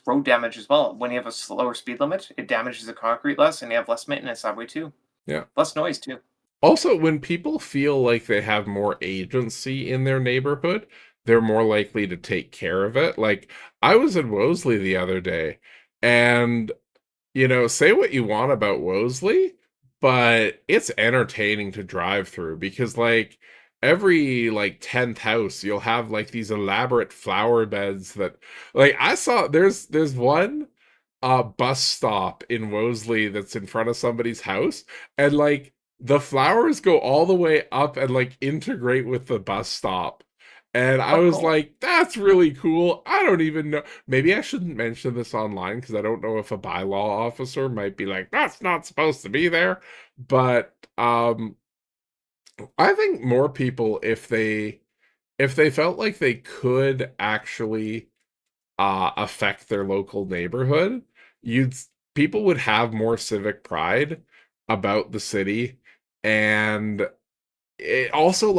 road damage as well. When you have a slower speed limit, it damages the concrete less, and you have less maintenance that way too. Yeah. Less noise too. Also, when people feel like they have more agency in their neighborhood, they're more likely to take care of it. Like, I was in Wosley the other day, and say what you want about Wosley, but it's entertaining to drive through because every 10th house you'll have these elaborate flower beds that I saw there's one bus stop in Wosley that's in front of somebody's house, and the flowers go all the way up and integrate with the bus stop. And I Oh, was cool. like, that's really cool. I don't even know. Maybe I shouldn't mention this online because I don't know if a bylaw officer might be like, that's not supposed to be there. But I think more people, if they felt like they could actually affect their local neighborhood, you'd people would have more civic pride about the city. And it also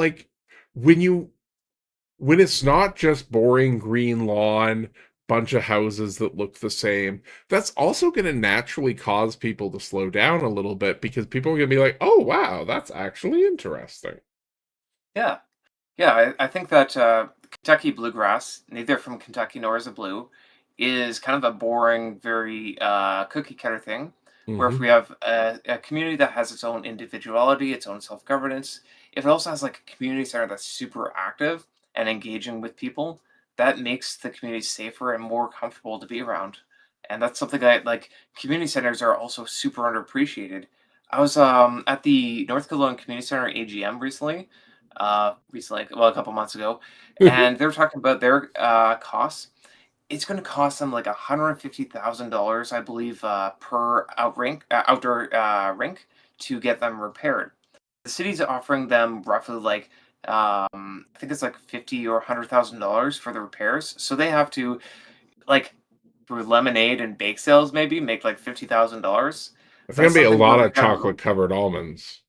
when you when it's not just boring green lawn, bunch of houses that look the same, that's also going to naturally cause people to slow down a little bit because people are going to be like, oh, wow, that's actually interesting. Yeah. Yeah, I think that, Kentucky bluegrass, neither from Kentucky nor is it blue, is kind of a boring, very, cookie cutter thing, where if we Hmm. have a community that has its own individuality, its own self-governance, if it also has, like, a community center that's super active and engaging with people, that makes the community safer and more comfortable to be around, and that's something that, like, community centers are also super underappreciated. I was, at the North Carolina Community Center AGM recently, well, a couple months ago, and they were talking about their costs. It's going to cost them like $150,000, I believe, per outdoor rink to get them repaired. The city's offering them roughly I think it's like 50 or $100,000 for the repairs. So they have to like through lemonade and bake sales maybe make like $50,000. It's going That's to be a something where lot we of kind of chocolate covered almonds.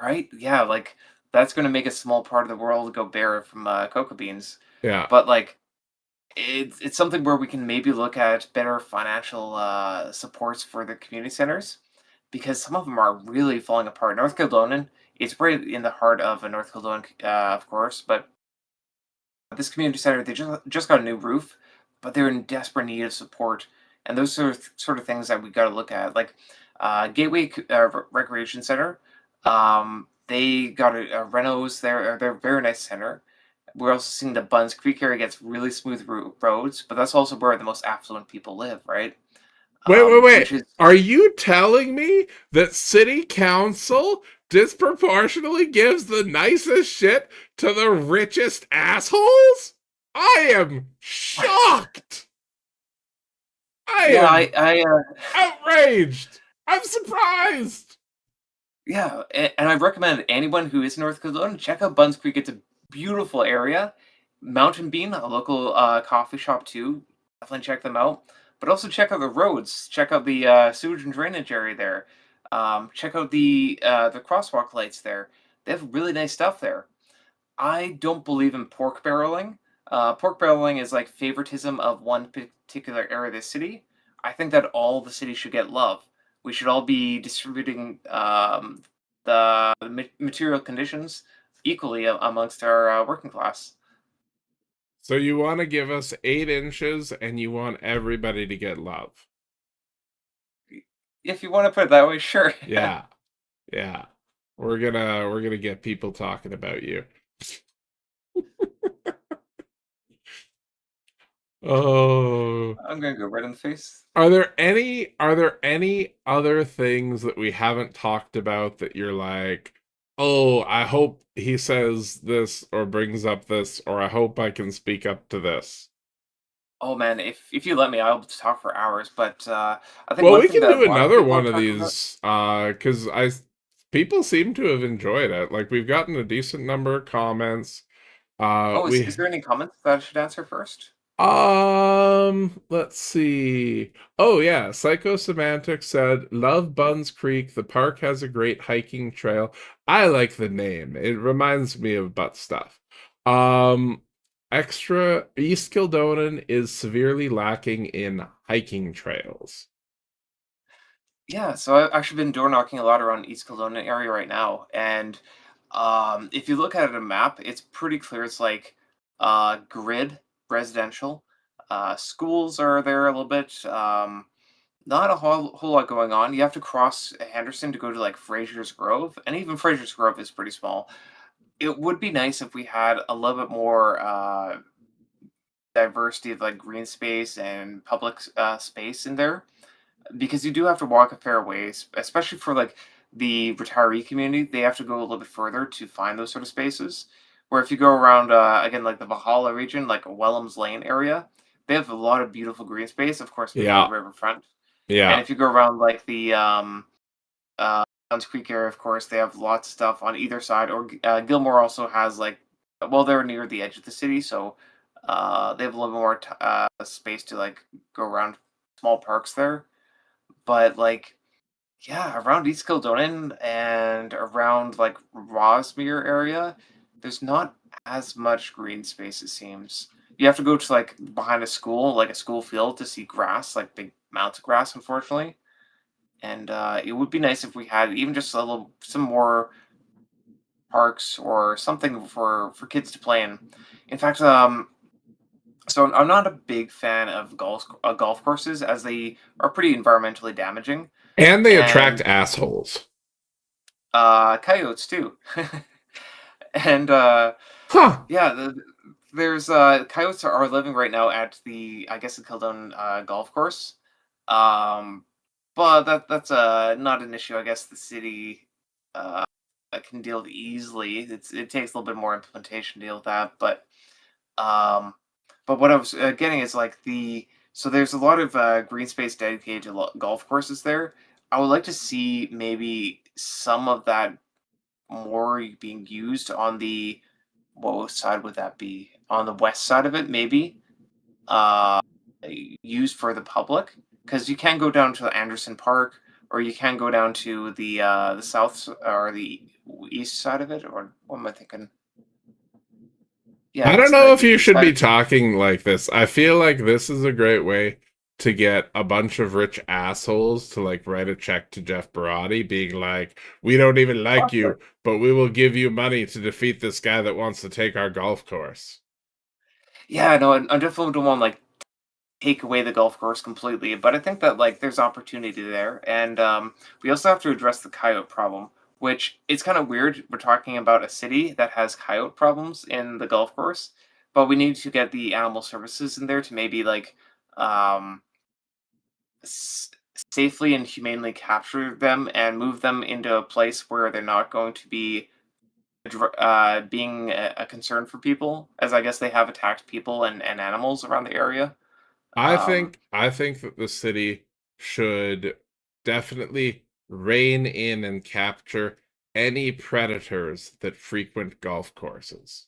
right? Yeah, like, that's gonna make a small part of the world go bare from, cocoa beans. Yeah. But, like, it's something where we can maybe look at better financial, supports for the community centers, because some of them are really falling apart. North Kildonan, it's right in the heart of, North Kildonan, of course, but this community center, they just got a new roof, but they're in desperate need of support, and those sort of things that we gotta look at, like, Gateway Recreation Center, they got a renos there, they're a very nice center. We're also seeing the Buns Creek area gets really smooth roads, but that's also where the most affluent people live, right? Wait, wait, Which wait. is Are you telling me that city council disproportionately gives the nicest shit to the richest assholes? I am shocked. I yeah, am I outraged. I'm surprised. yeah, and I recommend anyone who is in North Carolina, check out Buns Creek. It's a beautiful area. Mountain Bean, a local coffee shop too. Definitely check them out. But also check out the roads. Check out the sewage and drainage area there. Check out the crosswalk lights there. They have really nice stuff there. I don't believe in pork barreling. Pork barreling is like favoritism of one particular area of the city. I think that all the city should get love. We should all be distributing the material conditions equally amongst our working class. So you want to give us 8 inches and you want everybody to get love. If you want to put it that way, sure. Yeah. Yeah. We're gonna get people talking about you. Oh. I'm gonna go red in the face. Are there any other things that we haven't talked about that you're like, oh, I hope he says this or brings up this, or I hope I can speak up to this? Oh man, if you let me, I'll talk for hours. But I think Well, one we thing can that a do lot of another people are one of talking about. these, because people seem to have enjoyed it. Like we've gotten a decent number of comments. Oh, We is there any comments that I should answer first? let's see. Oh yeah, Psychosemantic said, "Love Buns Creek. The park has a great hiking trail." I like the name. It reminds me of butt stuff. Um, Extra East Kildonan is severely lacking in hiking trails. Yeah, so I've actually been door knocking a lot around East Kelowna area right now, and if you look at a map, it's pretty clear. It's like grid residential. Schools are there a little bit. Not a whole lot going on. You have to cross Henderson to go to like Fraser's Grove, and even Fraser's Grove is pretty small. It would be nice if we had a little bit more diversity of like green space and public space in there because you do have to walk a fair ways, especially for like the retiree community. They have to go a little bit further to find those sort of spaces. Where if you go around again, like the Valhalla region, like Wellham's Lane area, they have a lot of beautiful green space, of course, being on the Yeah, riverfront. And yeah. if you go around like the Downs Creek area, of course, they have lots of stuff on either side. Or Gilmore also has like, well, they're near the edge of the city, so they have a little more space to like go around small parks there. But like, yeah, around East Kildonan and around like Rosmere area, there's not as much green space, it seems. You have to go to like behind a school, like a school field, to see grass, like big mounts of grass, unfortunately. And it would be nice if we had even just some more parks or something for kids to play in. In fact, so I'm not a big fan of golf courses as they are pretty environmentally damaging, And they attract and assholes. coyotes too. And Huh. yeah, there's coyotes are living right now at the I guess the Kildon golf course. Um, but that's not an issue. I guess the city uh can deal with easily. It takes a little bit more implementation to deal with that, um, but what I was getting is like so there's a lot of green space dedicated to golf courses there. I would like to see maybe some of that more being used on the what side would that be? On the west side of it, maybe uh, used for the public because you can go down to Andersen Park or you can go down to the south or the east side of it. Or what am I thinking? Yeah, I I don't guess know if the you east should side be of it. talking like this. I feel like this is a great way to get a bunch of rich assholes to like write a check to Jeff Barati being like, "We don't even like Possibly. you, but we will give you money to defeat this guy that wants to take our golf course." Yeah, no, I definitely don't want like take away the golf course completely, but I think that like there's opportunity there, and we also have to address the coyote problem, which is kind of weird. We're talking about a city that has coyote problems in the golf course, but we need to get the animal services in there to maybe like um, s- safely and humanely capture them and move them into a place where they're not going to be being a concern for people, as I guess they have attacked people and animals around the area. Um, I think that the city should definitely rein in and capture any predators that frequent golf courses.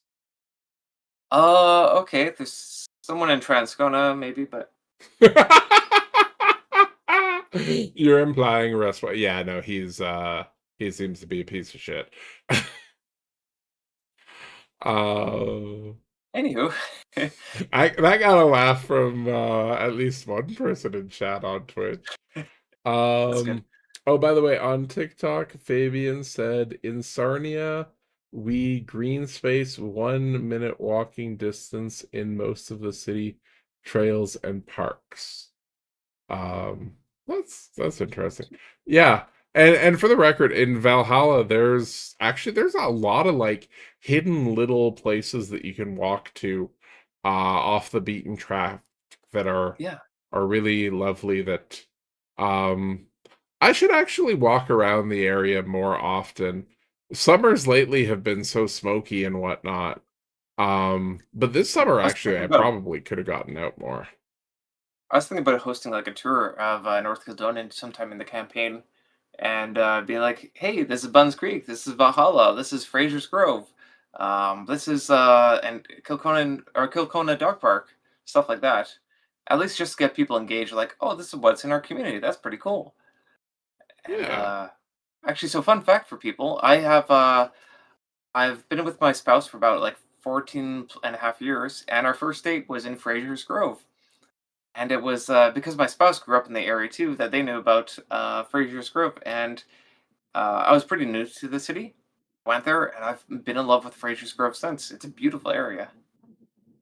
Okay, there's someone in Transcona maybe, but You're implying Russ. Yeah, no, he seems to be a piece of shit. Uh, anywho, that got a laugh from at least one person in chat on Twitch. that's good. Um, oh, by the way, on TikTok, Fabian said in Sarnia, we green space 1 minute walking distance in most of the city trails and parks. That's interesting. Yeah. And for the record, in Valhalla, there's a lot of like hidden little places that you can walk to off the beaten track that Yeah. are really lovely that um I should actually walk around the area more often. Summers lately have been so smoky and whatnot. But this summer I was actually thinking I about probably could have gotten out more. I was thinking about hosting like a tour of North Kildonan sometime in the campaign. and be like, "Hey, this is Buns Creek. This is Valhalla. This is Fraser's Grove. This is and Kilcona Dog Park, stuff like that." At least just get people engaged. Like, "Oh, this is what's in our community. That's pretty cool." And Yeah. actually, so fun fact for people, I've been with my spouse for about like 14 and a half years, and our first date was in Fraser's Grove. And it was because my spouse grew up in the area too that they knew about Fraser's Grove, and I was pretty new to the city. Went there, and I've been in love with Fraser's Grove since. It's a beautiful area.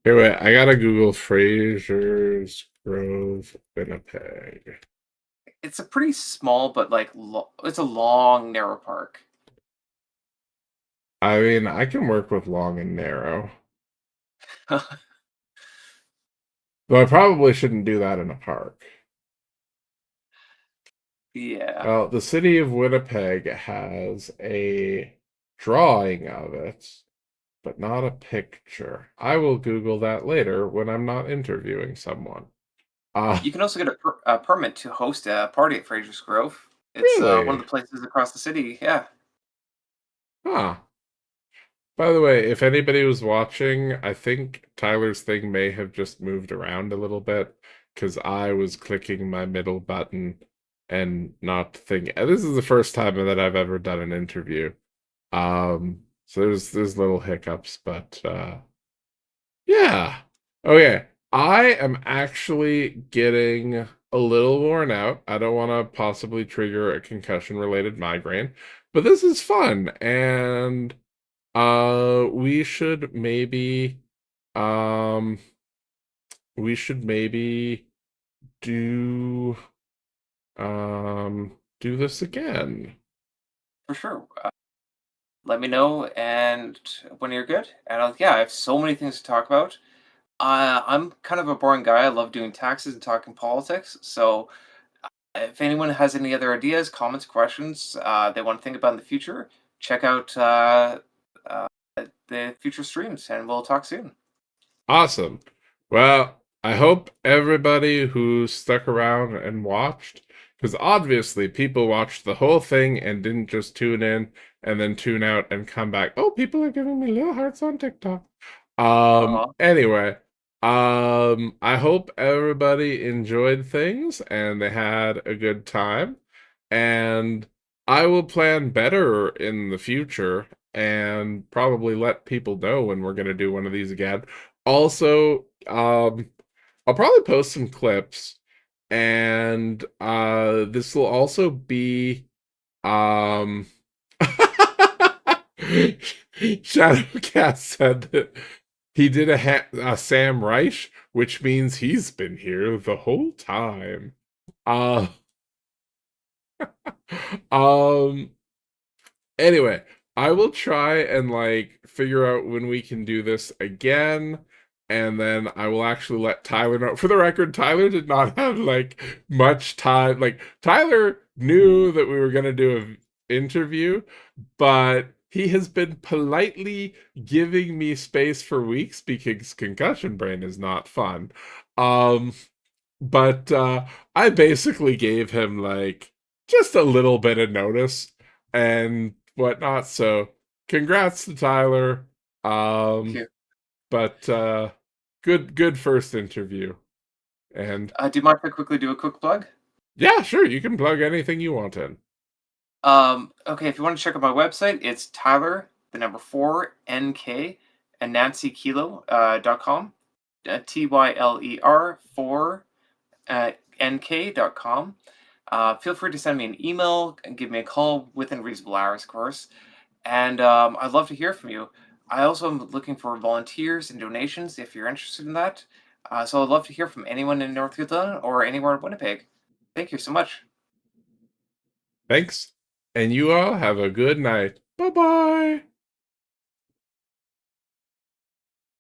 Hey, wait, I gotta Google Fraser's Grove, Winnipeg. It's a pretty small, but like it's a long, narrow park. I mean, I can work with long and narrow. Though I probably shouldn't do that in a park. Yeah, Well, the city of Winnipeg has a drawing of it, but not a picture. I will Google that later when I'm not interviewing someone. you can also get a permit to host a party at Fraser's Grove. It's one of Really? the places across the city. Yeah. Huh. By the way, if anybody was watching, I think Tyler's thing may have just moved around a little bit because I was clicking my middle button and not thinking. This is the first time that I've ever done an interview. So there's little hiccups, but yeah. Okay. I am actually getting a little worn out. I don't want to possibly trigger a concussion related migraine, but this is fun and we should maybe um we should maybe do do this again. For sure. Let me know and when you're good. And yeah, I have so many things to talk about. I'm kind of a boring guy. I love doing taxes and talking politics. So if anyone has any other ideas, comments, questions they want to think about in the future, check out uh, the future streams, and we'll talk soon. Awesome. Well, I hope everybody who stuck around and watched, because obviously people watched the whole thing and didn't just tune in and then tune out and come back. Oh, people are giving me little hearts on TikTok. Uh, Anyway, I hope everybody enjoyed things and they had a good time. And I will plan better in the future and probably let people know when we're going to do one of these again. Also, I'll probably post some clips and this will also be um Shadowcast said that he did a Sam Reich, which means he's been here the whole time. Uh um Anyway, I will try and like figure out when we can do this again, and then I will actually let Tyler know. For the record, Tyler did not have like much time. Like Tyler knew that we were gonna do an interview, but he has been politely giving me space for weeks because concussion brain is not fun. Um, but I basically gave him like just a little bit of notice and whatnot. So congrats to Tyler. thank Um, you. but good first interview. And Do you mind if I quickly do a quick plug? yeah, sure, you can plug anything you want in. Okay, if you want to check out my website, it's Tyler, the number 4, NK, and Nancy Kilo, .com. Tyler 4 NK.com. Feel free to send me an email and give me a call within reasonable hours, of course. And I'd love to hear from you. I also am looking for volunteers and donations if you're interested in that. So I'd love to hear from anyone in North Carolina or anywhere in Winnipeg. Thank you so much. Thanks. And you all have a good night. Bye-bye.